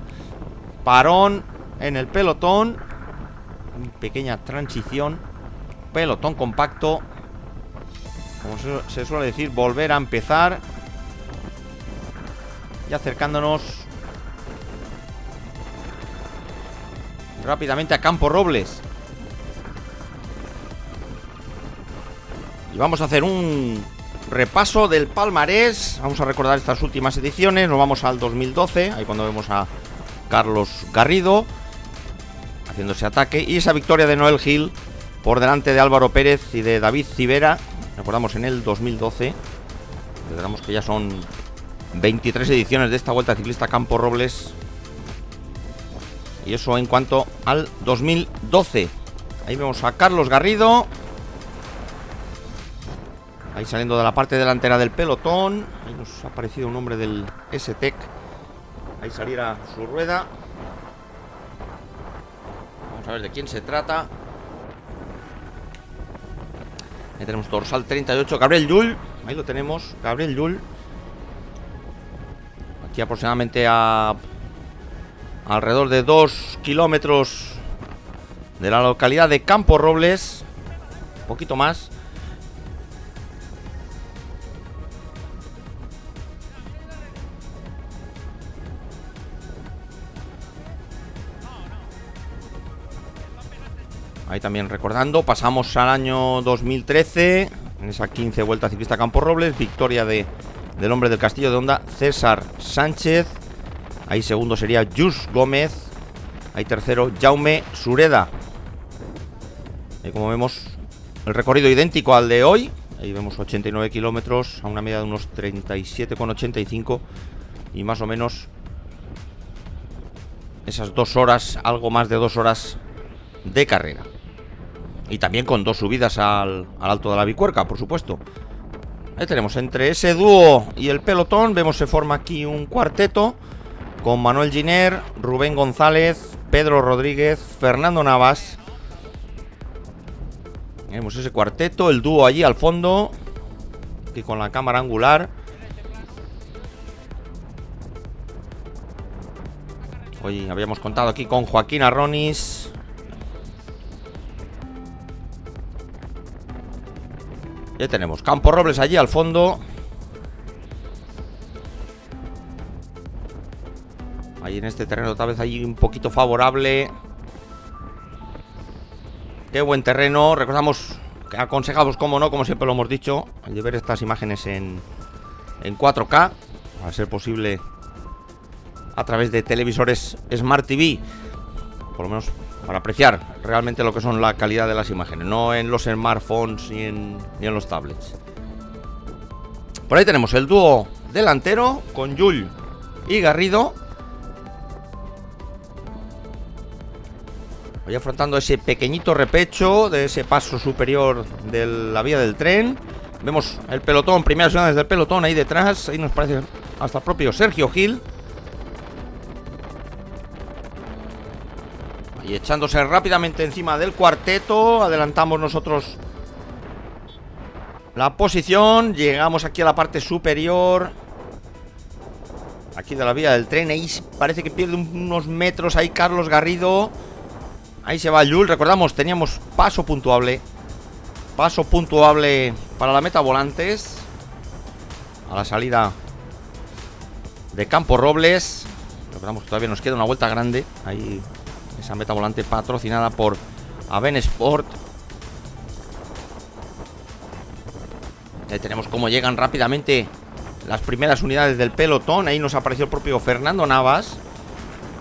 Parón en el pelotón. Pequeña transición. Pelotón compacto. Como se suele decir, volver a empezar. Y acercándonos rápidamente a Campo Robles. Y vamos a hacer un repaso del palmarés. Vamos a recordar estas últimas ediciones. Nos vamos al 2012, ahí cuando vemos a Carlos Garrido haciendo ese ataque. Y esa victoria de Noel Gil por delante de Álvaro Pérez y de David Civera. Recordamos en el 2012. Recordamos que ya son 23 ediciones de esta Vuelta Ciclista Campo Robles. Y eso en cuanto al 2012. Ahí vemos a Carlos Garrido. Ahí saliendo de la parte delantera del pelotón. Ahí nos ha aparecido un hombre del S-Tech. Ahí saliera su rueda. Vamos a ver de quién se trata. Ahí tenemos dorsal 38, Gabriel Llull. Ahí lo tenemos, Gabriel Llull. Aquí aproximadamente a alrededor de 2 kilómetros de la localidad de Campo Robles. Un poquito más. Ahí también recordando, pasamos al año 2013, en esa 15 Vuelta Ciclista Campo Robles, victoria del hombre del Castillo de Honda, César Sánchez. Ahí segundo sería Jus Gómez. Ahí tercero, Jaume Sureda. Ahí como vemos, el recorrido idéntico al de hoy. Ahí vemos 89 kilómetros a una media de unos 37,85 y más o menos esas 2 horas, algo más de 2 horas de carrera. Y también con 2 subidas al Alto de la Bicuerca, por supuesto. Ahí tenemos, entre ese dúo y el pelotón, vemos se forma aquí un cuarteto con Manuel Giner, Rubén González, Pedro Rodríguez, Fernando Navas. Vemos ese cuarteto, el dúo allí al fondo, y con la cámara angular. Hoy habíamos contado aquí con Joaquín Arronis. Ya tenemos Campo Robles allí al fondo. Ahí en este terreno tal vez hay un poquito favorable. Qué buen terreno. Recordamos que aconsejamos, como no, como siempre lo hemos dicho, de ver estas imágenes en 4K, a ser posible a través de televisores Smart TV, por lo menos para apreciar realmente lo que son la calidad de las imágenes, no en los smartphones ni en los tablets. Por ahí tenemos el dúo delantero con Llull y Garrido. Voy afrontando ese pequeñito repecho de ese paso superior de la vía del tren. Vemos el pelotón, primeras unidades del pelotón ahí detrás. Ahí nos parece hasta el propio Sergio Gil. Ahí echándose rápidamente encima del cuarteto. Adelantamos nosotros la posición. Llegamos aquí a la parte superior, aquí de la vía del tren. Ahí parece que pierde unos metros ahí Carlos Garrido. Ahí se va Llull. Recordamos, teníamos paso puntuable. Paso puntuable para la meta Volantes, a la salida de Campo Robles. Recordamos que todavía nos queda una vuelta grande. Ahí esa meta volante patrocinada por Aven Sport. Ahí tenemos cómo llegan rápidamente las primeras unidades del pelotón. Ahí nos apareció el propio Fernando Navas.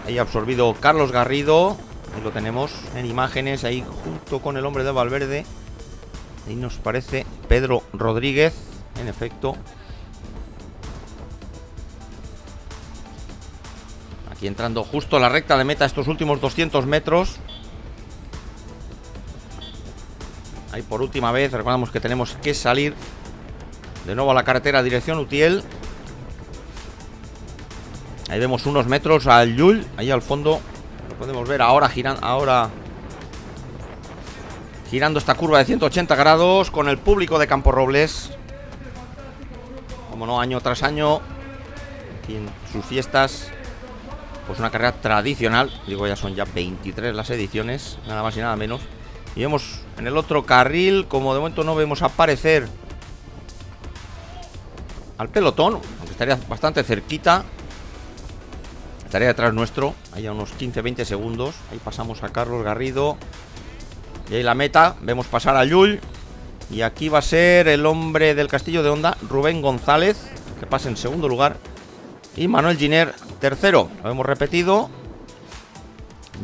Ahí absorbido Carlos Garrido. Ahí lo tenemos en imágenes, ahí junto con el hombre de Valverde. Ahí nos parece Pedro Rodríguez, en efecto. Aquí entrando justo a la recta de meta, estos últimos 200 metros. Ahí por última vez, recordamos que tenemos que salir de nuevo a la carretera dirección Utiel. Ahí vemos unos metros al Llull, ahí al fondo. Lo podemos ver ahora girando esta curva de 180 grados con el público de Campo Robles. Como no, año tras año, aquí en sus fiestas, pues una carrera tradicional. Digo, ya son 23 las ediciones, nada más y nada menos. Y vemos en el otro carril, como de momento no vemos aparecer al pelotón, aunque estaría bastante cerquita. Estaría detrás nuestro, ahí a unos 15-20 segundos. Ahí pasamos a Carlos Garrido. Y ahí la meta, vemos pasar a Llull. Y aquí va a ser el hombre del Castillo de Honda, Rubén González, que pasa en segundo lugar. Y Manuel Giner, tercero. Lo hemos repetido.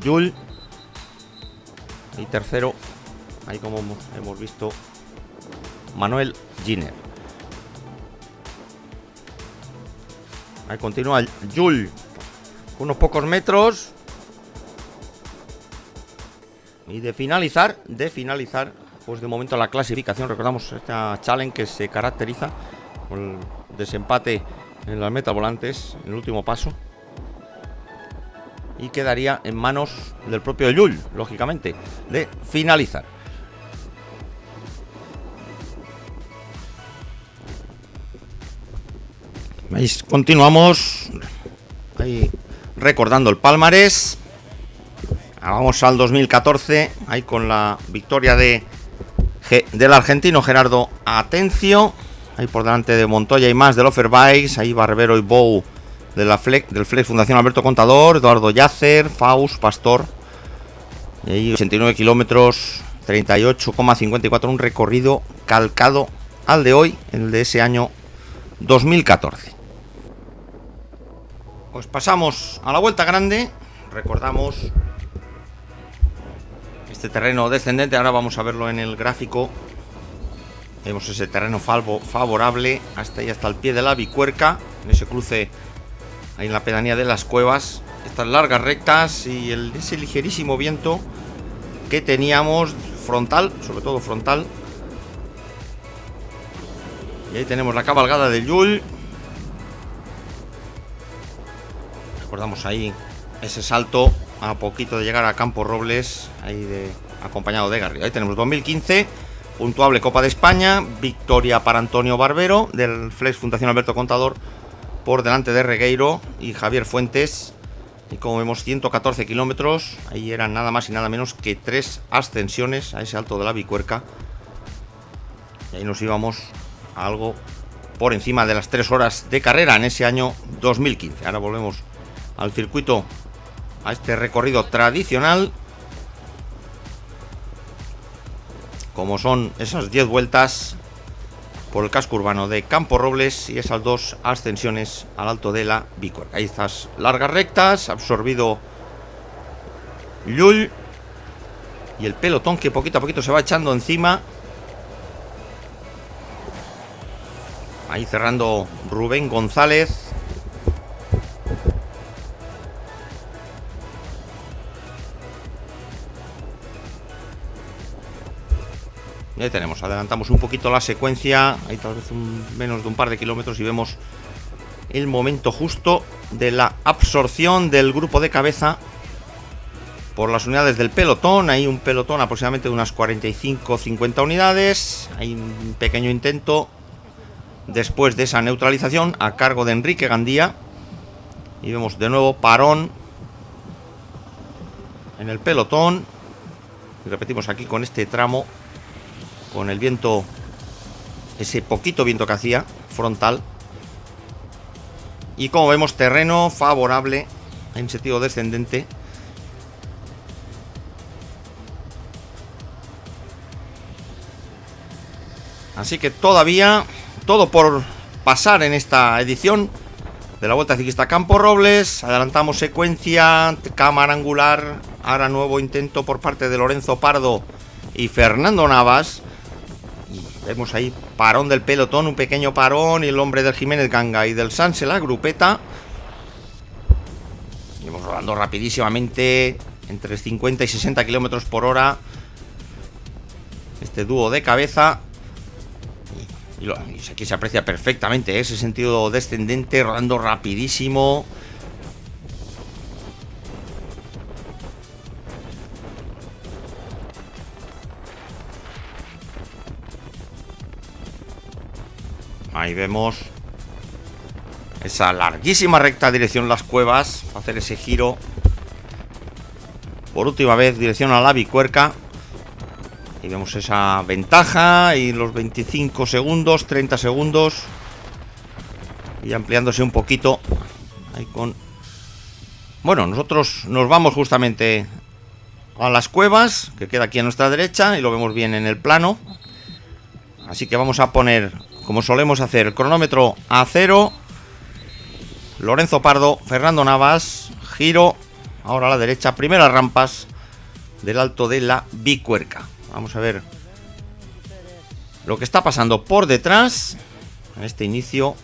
Llull. Y tercero, ahí como hemos visto, Manuel Giner. Ahí continúa Llull, unos pocos metros. Y de finalizar, pues de momento la clasificación. Recordamos esta challenge que se caracteriza por el desempate en las metas volantes, en el último paso. Y quedaría en manos del propio Llull, lógicamente, de finalizar. ¿Veis? Continuamos ahí recordando el palmarés. Vamos al 2014, ahí con la victoria del argentino Gerardo Atencio. Ahí por delante de Montoya y más del Offerbikes. Ahí Barbero y Bou del Flex Fundación Alberto Contador. Eduardo Yacer, Faust, Pastor. Y ahí 89 kilómetros, 38,54. Un recorrido calcado al de hoy, el de ese año 2014. Pues pasamos a la vuelta grande. Recordamos este terreno descendente. Ahora vamos a verlo en el gráfico Vemos ese terreno favorable hasta ahí, hasta el pie de la Bicuerca, en ese cruce ahí en la pedanía de las Cuevas. Estas largas rectas y ese ligerísimo viento que teníamos frontal, sobre todo frontal. Y ahí tenemos la cabalgada de Llull. Recordamos ahí ese salto a poquito de llegar a Campos Robles, ahí acompañado de Garrido. Ahí tenemos 2015, puntuable Copa de España, victoria para Antonio Barbero del Flex Fundación Alberto Contador por delante de Regueiro y Javier Fuentes. Y como vemos, 114 kilómetros, ahí eran nada más y nada menos que 3 ascensiones a ese alto de la Bicuerca. Y ahí nos íbamos a algo por encima de las 3 horas de carrera en ese año 2015. Ahora volvemos al circuito, a este recorrido tradicional, como son esas 10 vueltas por el casco urbano de Campos Robles y esas 2 ascensiones al alto de la Bicuerca. Ahí estas largas rectas, absorbido Llull y el pelotón que poquito a poquito se va echando encima. Ahí cerrando Rubén González. Y ahí tenemos, adelantamos un poquito la secuencia, ahí tal vez menos de un par de kilómetros y vemos el momento justo de la absorción del grupo de cabeza por las unidades del pelotón. Hay un pelotón aproximadamente de unas 45-50 unidades. Hay un pequeño intento después de esa neutralización a cargo de Enrique Gandía. Y vemos de nuevo parón en el pelotón. Y repetimos aquí con este tramo, con el viento, ese poquito viento que hacía frontal. Y como vemos, terreno favorable en sentido descendente. Así que todavía todo por pasar en esta edición de la Vuelta Ciclista Campos Robles. Adelantamos secuencia, cámara angular. Ahora nuevo intento por parte de Lorenzo Pardo y Fernando Navas. Y vemos ahí parón del pelotón, un pequeño parón, y el hombre del Jiménez Ganga y del Sanse la grupeta. Y vamos rodando rapidísimamente entre 50 y 60 kilómetros por este dúo de cabeza. Y aquí se aprecia perfectamente ese sentido descendente, rodando rapidísimo. Ahí vemos esa larguísima recta dirección Las Cuevas, hacer ese giro por última vez dirección a la Bicuerca. Y vemos esa ventaja y los 25 segundos, 30 segundos. Y ampliándose un poquito. Ahí con... Bueno, nosotros nos vamos justamente a Las Cuevas, que queda aquí a nuestra derecha, y lo vemos bien en el plano. Así que vamos a poner, como solemos hacer, el cronómetro a 0. Lorenzo Pardo, Fernando Navas, giro ahora a la derecha, primeras rampas del alto de la Bicuerca. Vamos a ver lo que está pasando por detrás en este inicio.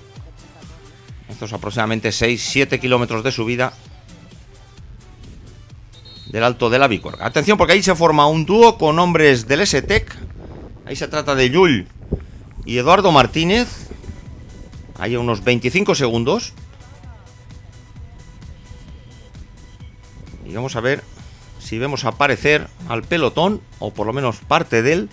Estos aproximadamente 6-7 kilómetros de subida del alto de la Bicuerca. Atención, porque ahí se forma un dúo con hombres del S-Tech. Ahí se trata de Llull y Eduardo Martínez. Hay unos 25 segundos. Y vamos a ver si vemos aparecer al pelotón, o por lo menos parte de él.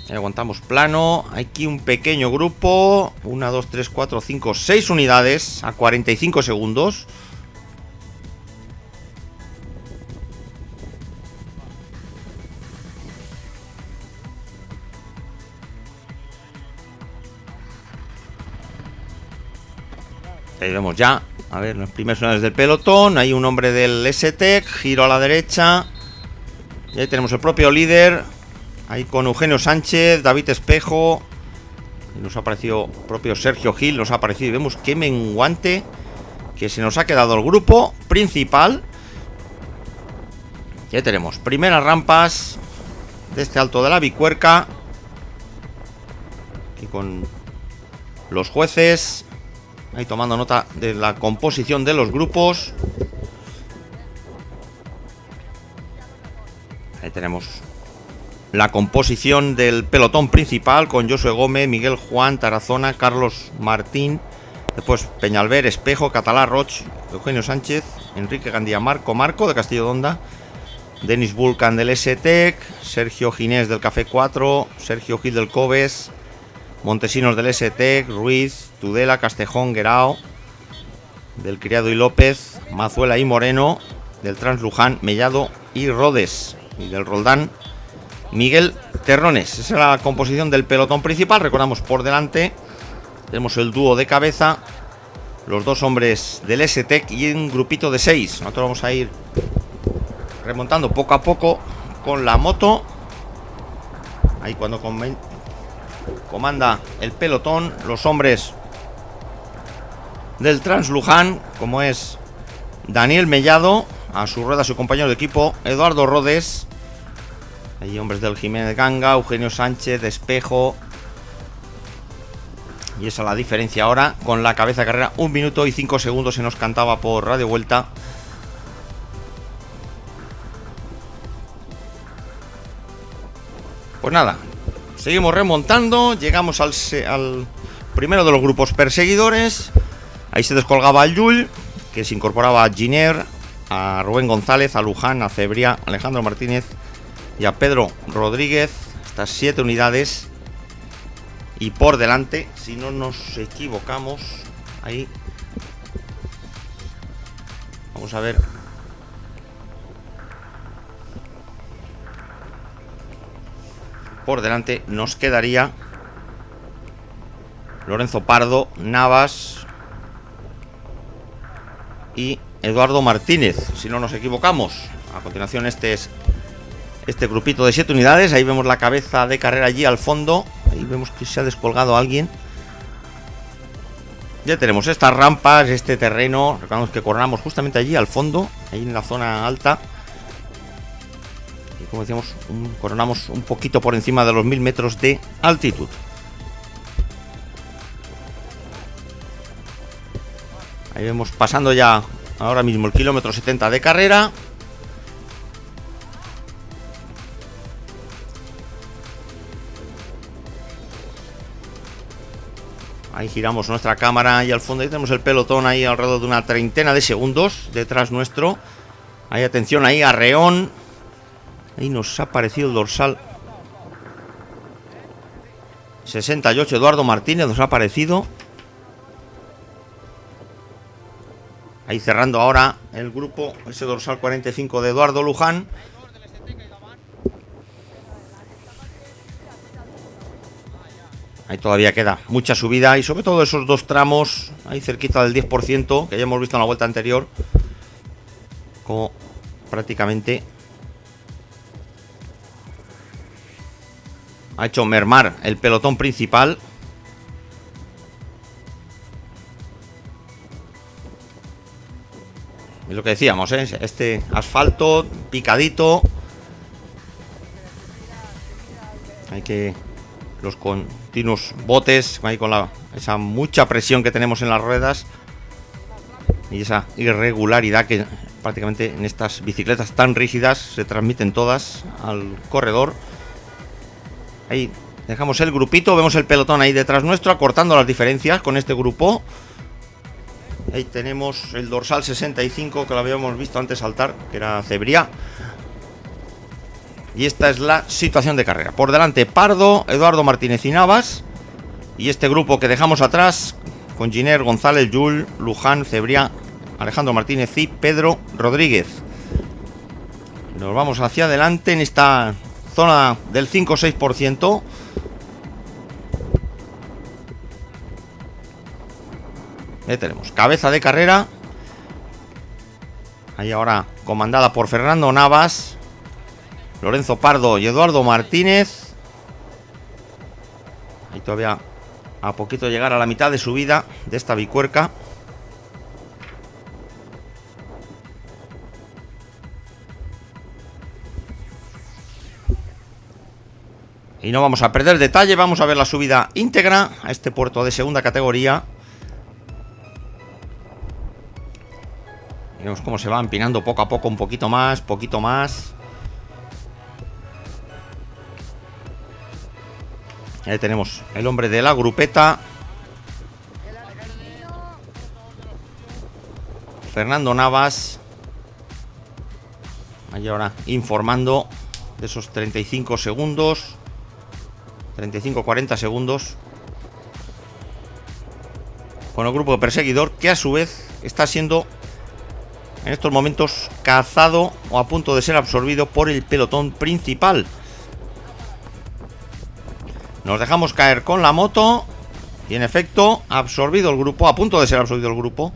Aguantamos plano. Aquí un pequeño grupo. 1, 2, 3, 4, 5, 6 unidades a 45 segundos. Ahí vemos ya, a ver, los primeros unidades del pelotón. Hay un hombre del S-Tech, giro a la derecha. Y ahí tenemos el propio líder, ahí con Eugenio Sánchez, David Espejo. Y nos ha aparecido el propio Sergio Gil, nos ha aparecido. Y vemos qué menguante que se nos ha quedado el grupo principal. Ya tenemos primeras rampas de este alto de la Bicuerca. Y con los jueces ahí tomando nota de la composición de los grupos. Ahí tenemos la composición del pelotón principal con Josué Gómez, Miguel Juan, Tarazona, Carlos Martín. Después Peñalver, Espejo, Catalá, Roch, Eugenio Sánchez, Enrique Gandía, Marco de Castillo Donda, Denis Vulcan del STEC, Sergio Ginés del Café 4, Sergio Gil del Cobes, Montesinos del STEC, Ruiz, Tudela, Castejón, Guerao del Criado y López, Mazuela y Moreno del Trans Luján, Mellado y Rodes, y del Roldán Miguel Terrones. Esa es la composición del pelotón principal. Recordamos, por delante tenemos el dúo de cabeza, los dos hombres del STEC y un grupito de 6. Nosotros vamos a ir remontando poco a poco con la moto. Ahí cuando comanda el pelotón, los hombres del Trans Luján, como es Daniel Mellado, a su rueda su compañero de equipo Eduardo Rodes. Hay hombres del Jiménez Ganga, Eugenio Sánchez, Espejo. Y esa es la diferencia ahora con la cabeza de carrera. 1 minuto y 5 segundos se nos cantaba por Radio Vuelta. Pues nada, seguimos remontando. Llegamos al primero de los grupos perseguidores. Ahí se descolgaba el Yul, que se incorporaba a Giner, a Rubén González, a Luján, a Cebría, a Alejandro Martínez y a Pedro Rodríguez. Estas 7 unidades. Y por delante, si no nos equivocamos, ahí vamos a ver. Por delante nos quedaría Lorenzo Pardo, Navas y Eduardo Martínez, si no nos equivocamos. A continuación este es este grupito de 7 unidades. Ahí vemos la cabeza de carrera allí al fondo. Ahí vemos que se ha descolgado alguien. Ya tenemos estas rampas, este terreno. Recordamos que coronamos justamente allí al fondo, ahí en la zona alta. Y como decíamos, coronamos un poquito por encima de los 1000 metros de altitud. Ahí vemos pasando ya ahora mismo el kilómetro 70 de carrera. Ahí giramos nuestra cámara y al fondo ahí tenemos el pelotón ahí alrededor de una treintena de segundos detrás nuestro. Ahí atención ahí a Reón. Ahí nos ha aparecido el dorsal 68, Eduardo Martínez nos ha aparecido. Ahí cerrando ahora el grupo, ese dorsal 45 de Eduardo Luján. Ahí todavía queda mucha subida y sobre todo esos 2 tramos, ahí cerquita del 10%, que ya hemos visto en la vuelta anterior, como prácticamente ha hecho mermar el pelotón principal. Es lo que decíamos, ¿eh? Este asfalto picadito. Hay que los continuos botes ahí con esa mucha presión que tenemos en las ruedas y esa irregularidad que prácticamente en estas bicicletas tan rígidas se transmiten todas al corredor. Ahí dejamos el grupito, vemos el pelotón ahí detrás nuestro, acortando las diferencias con este grupo. Ahí tenemos el dorsal 65 que lo habíamos visto antes saltar, que era Cebría. Y esta es la situación de carrera. Por delante Pardo, Eduardo Martínez y Navas. Y este grupo que dejamos atrás con Giner, González, Yul, Luján, Cebría, Alejandro Martínez y Pedro Rodríguez. Nos vamos hacia adelante en esta zona del 5-6%. Ahí tenemos cabeza de carrera. Ahí ahora comandada por Fernando Navas, Lorenzo Pardo y Eduardo Martínez. Ahí todavía a poquito de llegar a la mitad de subida de esta bicuerca. Y no vamos a perder detalle, vamos a ver la subida íntegra a este puerto de segunda categoría. Vemos cómo se va empinando poco a poco, un poquito más, poquito más. Ahí tenemos el hombre de la grupeta, Fernando Navas. Ahí ahora informando de esos 35 segundos. 35-40 segundos. Con el grupo de perseguidor, que a su vez está siendo en estos momentos cazado o a punto de ser absorbido por el pelotón principal. Nos dejamos caer con la moto y en efecto, absorbido el grupo, a punto de ser absorbido el grupo.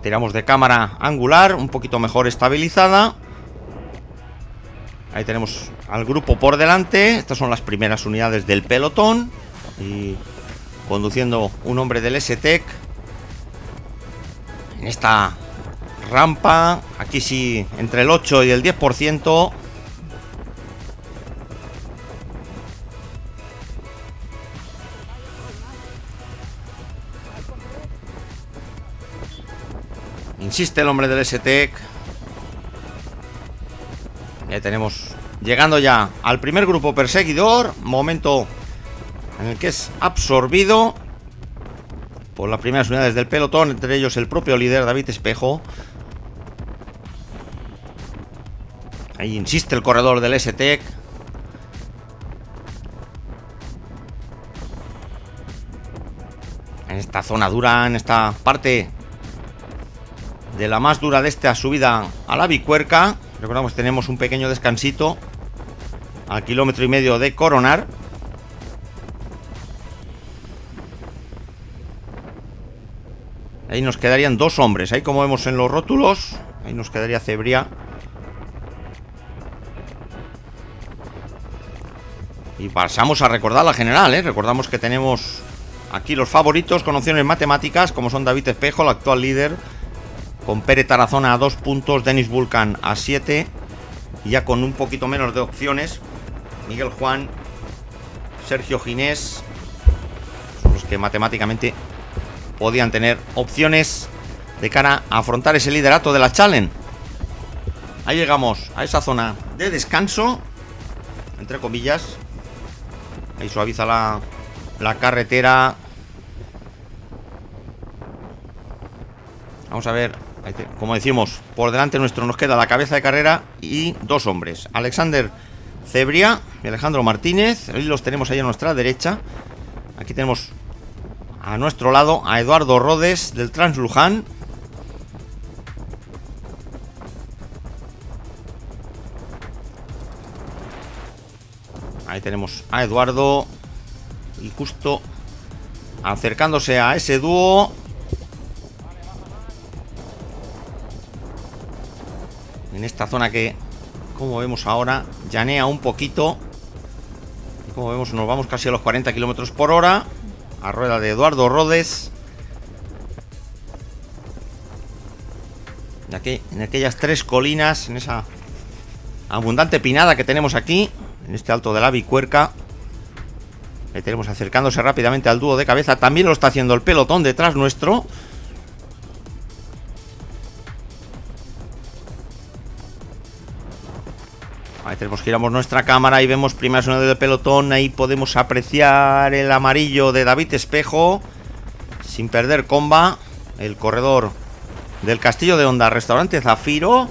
Tiramos de cámara angular, un poquito mejor estabilizada. Ahí tenemos al grupo por delante. Estas son las primeras unidades del pelotón. Y conduciendo un hombre del S-Tech en esta rampa. Aquí sí, entre el 8 y el 10%. Insiste el hombre del S-Tech. Ya tenemos llegando ya al primer grupo perseguidor. Momento en el que es absorbido por las primeras unidades del pelotón, entre ellos el propio líder David Espejo. Ahí insiste el corredor del S-Tech. En esta zona dura, en esta parte de la más dura de esta subida a la Bicuerca. Recordamos que tenemos un pequeño descansito al 1,5 kilómetros de coronar. Ahí nos quedarían dos hombres. Ahí, como vemos en los rótulos, ahí nos quedaría Cebriá. Y pasamos a recordar la general, ¿eh? Recordamos que tenemos aquí los favoritos con opciones matemáticas, como son David Espejo, el actual líder, con Pere Tarazona a 2 puntos, Denis Vulcan a 7. Y ya con un poquito menos de opciones, Miguel Juan, Sergio Ginés, son los que matemáticamente podían tener opciones de cara a afrontar ese liderato de la Challenge. Ahí llegamos a esa zona de descanso, entre comillas. Ahí suaviza la carretera. Vamos a ver, como decimos, por delante nuestro nos queda la cabeza de carrera y dos hombres, Alexander Cebriá y Alejandro Martínez. Hoy los tenemos ahí a nuestra derecha. Aquí tenemos a nuestro lado a Eduardo Rodes del Transluján. Ahí tenemos a Eduardo. Y justo acercándose a ese dúo, en esta zona que, como vemos ahora, llanea un poquito. Y como vemos, nos vamos casi a los 40 kilómetros por hora. A rueda de Eduardo Rodes. Y aquí, en aquellas tres colinas, en esa abundante pinada que tenemos aquí, en este alto de la Bicuerca. Ahí tenemos acercándose rápidamente al dúo de cabeza. También lo está haciendo el pelotón detrás nuestro. Ahí tenemos, giramos nuestra cámara y vemos primeras unidades del pelotón. Ahí podemos apreciar el amarillo de David Espejo, sin perder comba, el corredor del Castillo de Honda, Restaurante Zafiro.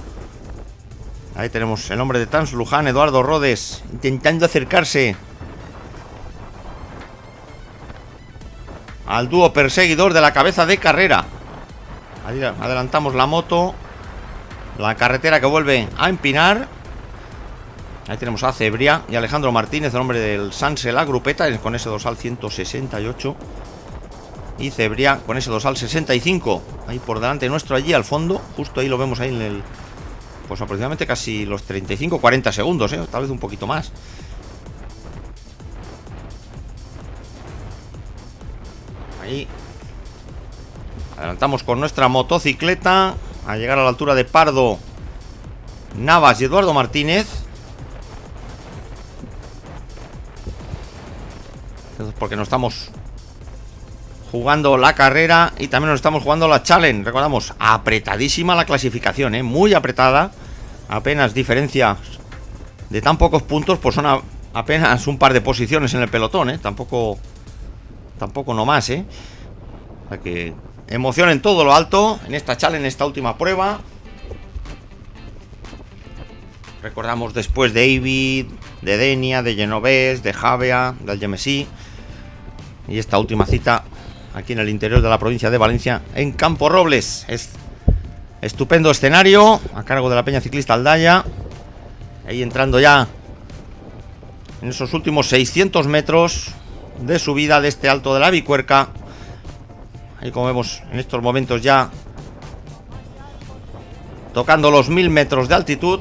Ahí tenemos el hombre de Transluján, Eduardo Rodes, intentando acercarse al dúo perseguidor de la cabeza de carrera. Ahí adelantamos la moto, la carretera que vuelve a empinar. Ahí tenemos a Cebriá y Alejandro Martínez, el hombre del Sanse la grupeta, con ese dorsal 168. Y Cebriá con ese dorsal 65. Ahí por delante nuestro, allí al fondo. Justo ahí lo vemos ahí en el... Pues aproximadamente casi los 35-40 segundos, tal vez un poquito más. Ahí adelantamos con nuestra motocicleta a llegar a la altura de Pardo, Navas y Eduardo Martínez. porque nos estamos jugando la carrera y también nos estamos jugando la challenge. Recordamos, apretadísima la clasificación, muy apretada. Apenas diferencia de tan pocos puntos, pues son apenas un par de posiciones en el pelotón, tampoco no más, O sea que emoción en todo lo alto en esta challenge, en esta última prueba. Recordamos, después de Eivid, de Denia, de Genovés, de Javea, del Gemesí, y esta última cita aquí en el interior de la provincia de Valencia, en Campo Robles. Es estupendo escenario a cargo de la Peña Ciclista Aldaya. Ahí entrando ya en esos últimos 600 metros de subida de este alto de la Bicuerca. Ahí, como vemos en estos momentos, ya tocando los 1000 metros de altitud.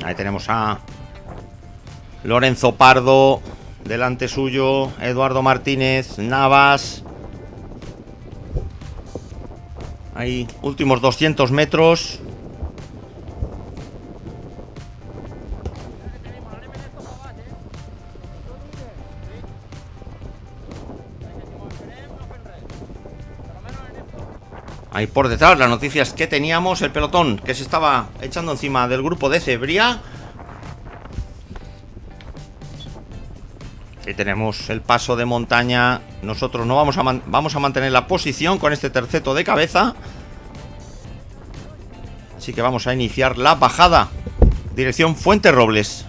Ahí tenemos a Lorenzo Pardo delante suyo, Eduardo Martínez, Navas. Ahí, últimos 200 metros. Ahí por detrás las noticias que teníamos, el pelotón que se estaba echando encima del grupo de Cebría. Aquí tenemos el paso de montaña. Nosotros no vamos a mantener la posición con este terceto de cabeza. Así que vamos a iniciar la bajada. Dirección Fuenterrobles.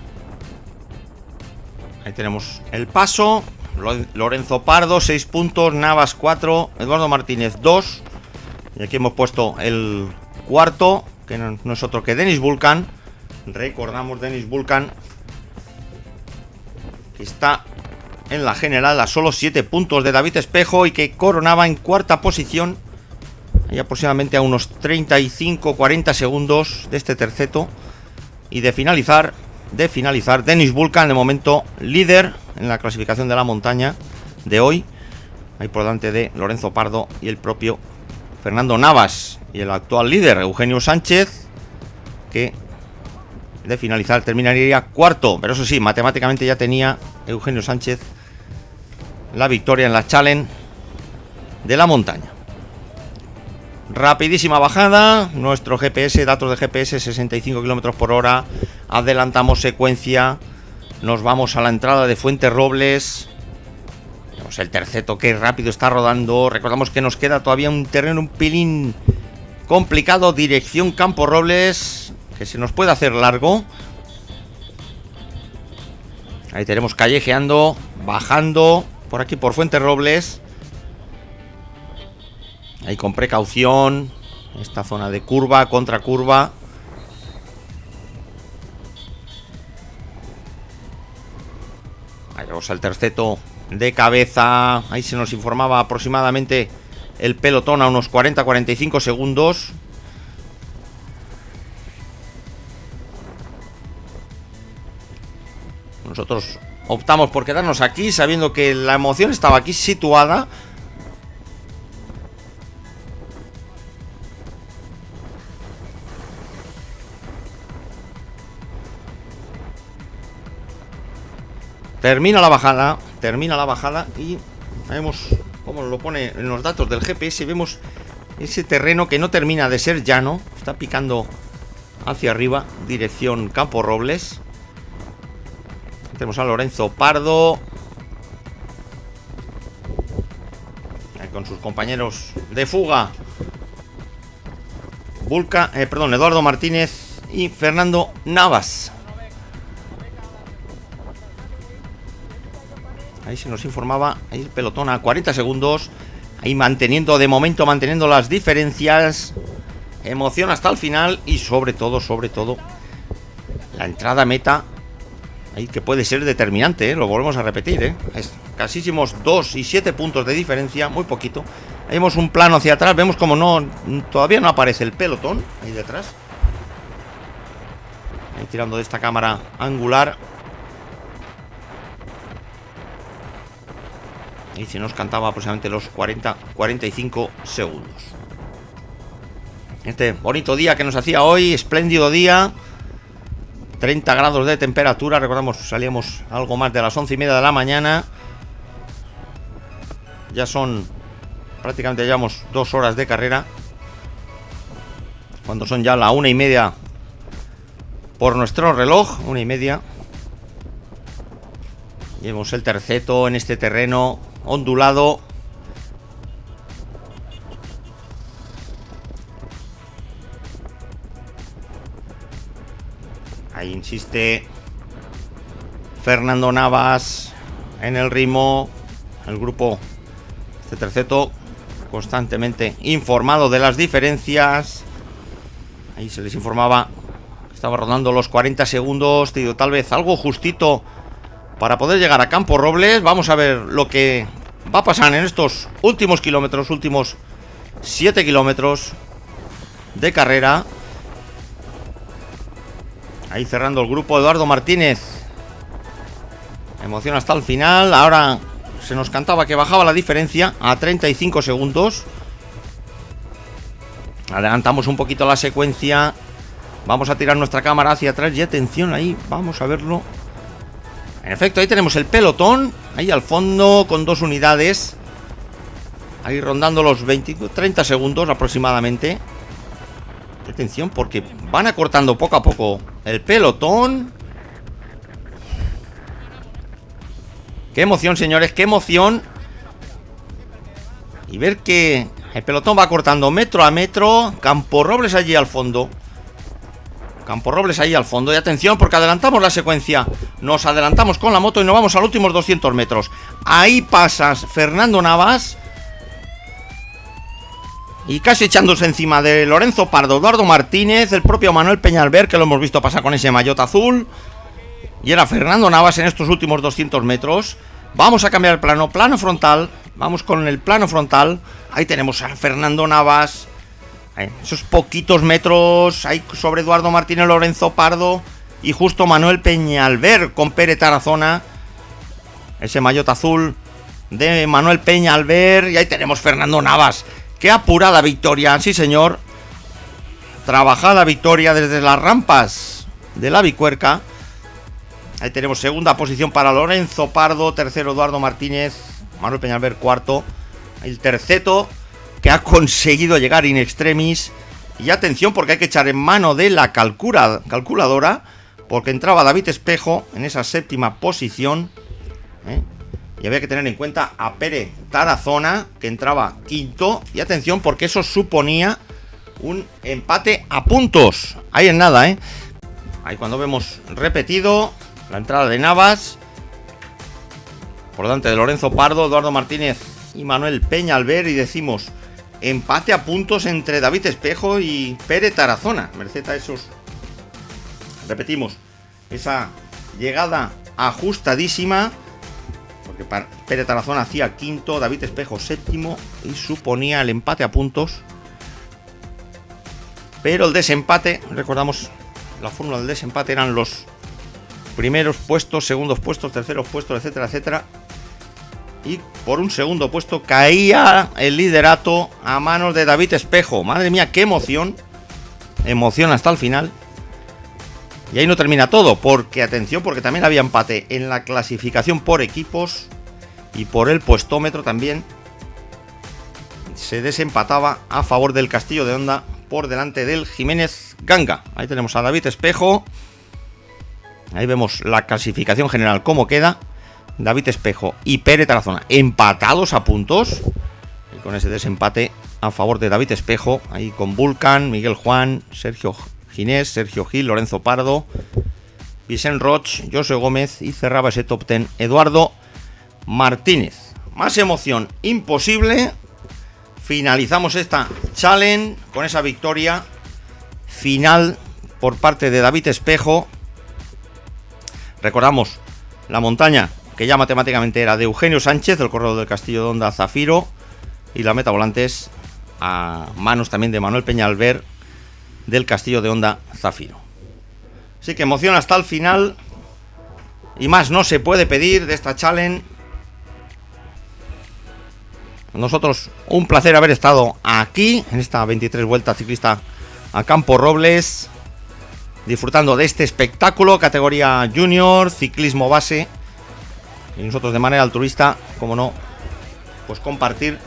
Ahí tenemos el paso. Lorenzo Pardo, 6 puntos. Navas, 4. Eduardo Martínez, 2. Y aquí hemos puesto el cuarto, que no es otro que Denis Vulcan. Recordamos, Denis Vulcan, que está en la general a solo 7 puntos de David Espejo y que coronaba en cuarta posición, y aproximadamente a unos 35-40 segundos de este terceto. Y de finalizar, Denis Vulcan, de momento líder en la clasificación de la montaña de hoy, ahí por delante de Lorenzo Pardo y el propio Fernando Navas, y el actual líder Eugenio Sánchez, que de finalizar terminaría cuarto. Pero eso sí, matemáticamente ya tenía Eugenio Sánchez la victoria en la challenge de la montaña. Rapidísima bajada. Nuestro GPS, datos de GPS, 65 km por hora. Adelantamos secuencia. Nos vamos a la entrada de Fuenterrobles. El terceto que rápido está rodando. Recordamos que nos queda todavía un terreno un pelín complicado. Dirección Campo Robles, que se nos puede hacer largo. Ahí tenemos callejeando, bajando por aquí por Fuenterrobles. Ahí con precaución. Esta zona de curva, contra curva. Ahí vamos al terceto de cabeza. Ahí se nos informaba aproximadamente el pelotón a unos 40-45 segundos. Nosotros optamos por quedarnos aquí, sabiendo que la emoción estaba aquí situada. Termina la bajada y vemos cómo lo pone en los datos del GPS. Vemos ese terreno que no termina de ser llano, está picando hacia arriba, dirección Campo Robles. Tenemos a Lorenzo Pardo ahí con sus compañeros de fuga, Eduardo Martínez y Fernando Navas. Ahí se nos informaba, ahí el pelotón a 40 segundos. Ahí manteniendo las diferencias. Emoción hasta el final. Y sobre todo, la entrada a meta, ahí que puede ser determinante, lo volvemos a repetir, Casísimos 2 y 7 puntos de diferencia, muy poquito. Ahí vemos un plano hacia atrás, vemos como todavía no aparece el pelotón ahí detrás. Ahí tirando de esta cámara angular. Y se nos cantaba aproximadamente los 40-45 segundos. Este bonito día que nos hacía hoy, espléndido día. 30 grados de temperatura, recordamos, salíamos algo más de las 11:30 de la mañana. Ya son, prácticamente llevamos 2 horas de carrera, cuando son ya la 1:30 por nuestro reloj, 1:30. Llevamos el terceto en este terreno ondulado. Ahí insiste Fernando Navas en el ritmo. El grupo, este terceto, constantemente informado de las diferencias. Ahí se les informaba, estaba rondando los 40 segundos, tal vez algo justito para poder llegar a Campo Robles. Vamos a ver lo que va a pasar en estos últimos kilómetros, últimos 7 kilómetros de carrera. Ahí cerrando el grupo Eduardo Martínez. Emoción hasta el final. Ahora se nos cantaba que bajaba la diferencia a 35 segundos. Adelantamos un poquito la secuencia. Vamos a tirar nuestra cámara hacia atrás y atención ahí, vamos a verlo. En efecto, ahí tenemos el pelotón, ahí al fondo con 2 unidades. Ahí rondando los 30 segundos aproximadamente. Atención, porque van acortando poco a poco el pelotón. Qué emoción, señores, qué emoción. Y ver que el pelotón va cortando metro a metro. Campo Robles allí al fondo. Campo Robles ahí al fondo. Y atención, porque adelantamos la secuencia. Nos adelantamos con la moto y nos vamos a los últimos 200 metros. Ahí pasas Fernando Navas. Y casi echándose encima de Lorenzo Pardo, Eduardo Martínez, el propio Manuel Peñalver, que lo hemos visto pasar con ese maillot azul. Y era Fernando Navas en estos últimos 200 metros. Vamos a cambiar el plano, plano frontal. Vamos con el plano frontal. Ahí tenemos a Fernando Navas. Esos poquitos metros ahí sobre Eduardo Martínez, Lorenzo Pardo y justo Manuel Peñalver con Pere Tarazona. Ese maillot azul de Manuel Peñalver. Y ahí tenemos Fernando Navas. Qué apurada victoria, sí señor. Trabajada victoria desde las rampas de la Bicuerca. Ahí tenemos segunda posición para Lorenzo Pardo, tercero Eduardo Martínez, Manuel Peñalver cuarto. El terceto que ha conseguido llegar in extremis. Y atención, porque hay que echar en mano de la calculadora, porque entraba David Espejo en esa séptima posición. Y había que tener en cuenta a Pere Tarazona, que entraba quinto. Y atención, porque eso suponía un empate a puntos. Ahí en nada, Ahí cuando vemos repetido la entrada de Navas por delante de Lorenzo Pardo, Eduardo Martínez y Manuel Peñalver. Y decimos empate a puntos entre David Espejo y Pere Tarazona. Merced a esos, repetimos, esa llegada ajustadísima. Porque Pere Tarazona hacía quinto, David Espejo séptimo y suponía el empate a puntos. Pero el desempate, recordamos, la fórmula del desempate eran los primeros puestos, segundos puestos, terceros puestos, etcétera, etcétera. Y por un segundo puesto caía el liderato a manos de David Espejo. Madre mía, qué emoción. Emoción hasta el final. Y ahí no termina todo, porque atención, porque también había empate en la clasificación por equipos y por el puestómetro también. Se desempataba a favor del Castillo de Honda por delante del Jiménez Ganga. Ahí tenemos a David Espejo. Ahí vemos la clasificación general cómo queda. David Espejo y Pere Tarazona empatados a puntos. Y con ese desempate a favor de David Espejo, ahí con Vulcan, Miguel Juan, Sergio Ginés, Sergio Gil, Lorenzo Pardo, Vicent Roch, José Gómez y cerraba ese top 10 Eduardo Martínez. Más emoción imposible. Finalizamos esta challenge con esa victoria final por parte de David Espejo. Recordamos la montaña que ya matemáticamente era de Eugenio Sánchez, del corredor del Castillo de Honda Zafiro, y la meta volantes a manos también de Manuel Peñalver del Castillo de Honda Zafiro. Así que emoción hasta el final. Y más no se puede pedir de esta challenge. nosotros un placer haber estado aquí en esta 23 vuelta ciclista a Campo Robles, disfrutando de este espectáculo, categoría junior, ciclismo base, y nosotros de manera altruista, como no, pues compartir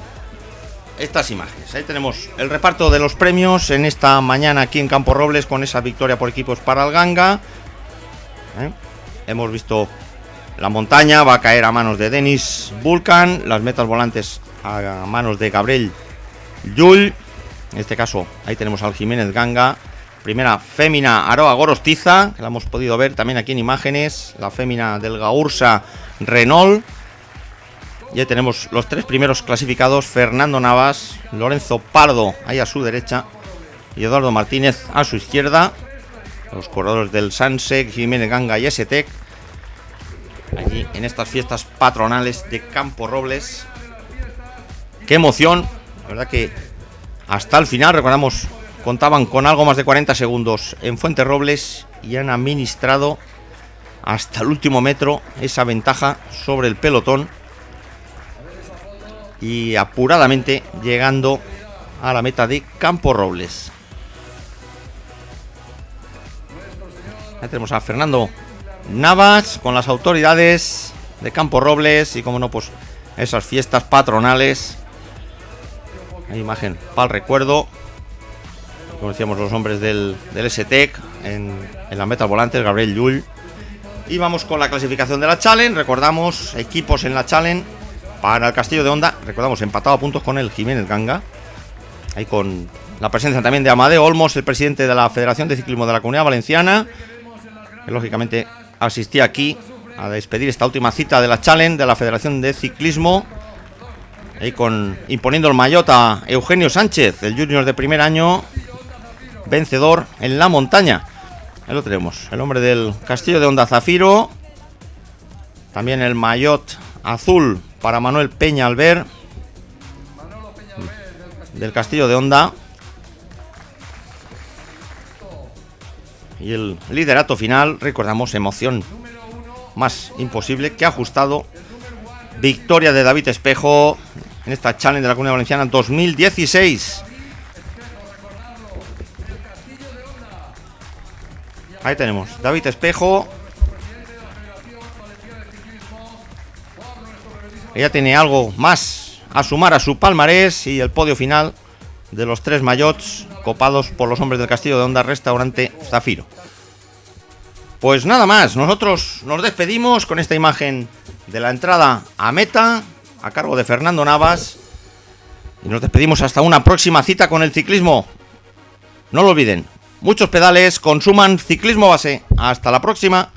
estas imágenes. Ahí tenemos el reparto de los premios en esta mañana aquí en Campo Robles, con esa victoria por equipos para el Ganga. Hemos visto la montaña, va a caer a manos de Denis Vulcan, las metas volantes a manos de Gabriel Llull. En este caso, ahí tenemos al Jiménez Ganga. Primera fémina Aroa Gorostiza, que la hemos podido ver también aquí en imágenes. La fémina del Gaursa Renault. Ya tenemos los tres primeros clasificados: Fernando Navas, Lorenzo Pardo ahí a su derecha y Eduardo Martínez a su izquierda. Los corredores del Sansec, Jiménez Ganga y STEC, allí en estas fiestas patronales de Campo Robles. ¡Qué emoción! La verdad que hasta el final, recordamos, contaban con algo más de 40 segundos en Fuente Robles y han administrado hasta el último metro esa ventaja sobre el pelotón, y apuradamente llegando a la meta de Campo Robles. Ahí tenemos a Fernando Navas con las autoridades de Campo Robles y, como no, pues esas fiestas patronales. Hay imagen para el recuerdo. Conocíamos los nombres del STEC en la meta volantes, Gabriel Llull. Y vamos con la clasificación de la Challenge. Recordamos equipos en la Challenge. Para el Castillo de Honda, recordamos, empatado a puntos con el Jiménez Ganga. Ahí con la presencia también de Amadeo Olmos, el presidente de la Federación de Ciclismo de la Comunidad Valenciana, que lógicamente asistía aquí a despedir esta última cita de la Challenge de la Federación de Ciclismo. Ahí imponiendo el maillot a Eugenio Sánchez, el junior de primer año, vencedor en la montaña. Ahí lo tenemos, el hombre del Castillo de Honda Zafiro. También el maillot azul para Manuel Peña Alver, del Castillo de Honda. Y el liderato final, recordamos, emoción más imposible que ajustado. Victoria de David Espejo en esta Challenge de la Comunidad Valenciana 2016. Ahí tenemos David Espejo. Ella tiene algo más a sumar a su palmarés, y el podio final de los tres maillots copados por los hombres del Castillo de Honda Restaurante Zafiro. Pues nada más, nosotros nos despedimos con esta imagen de la entrada a meta a cargo de Fernando Navas, y nos despedimos hasta una próxima cita con el ciclismo. No lo olviden, muchos pedales, consuman ciclismo base. Hasta la próxima.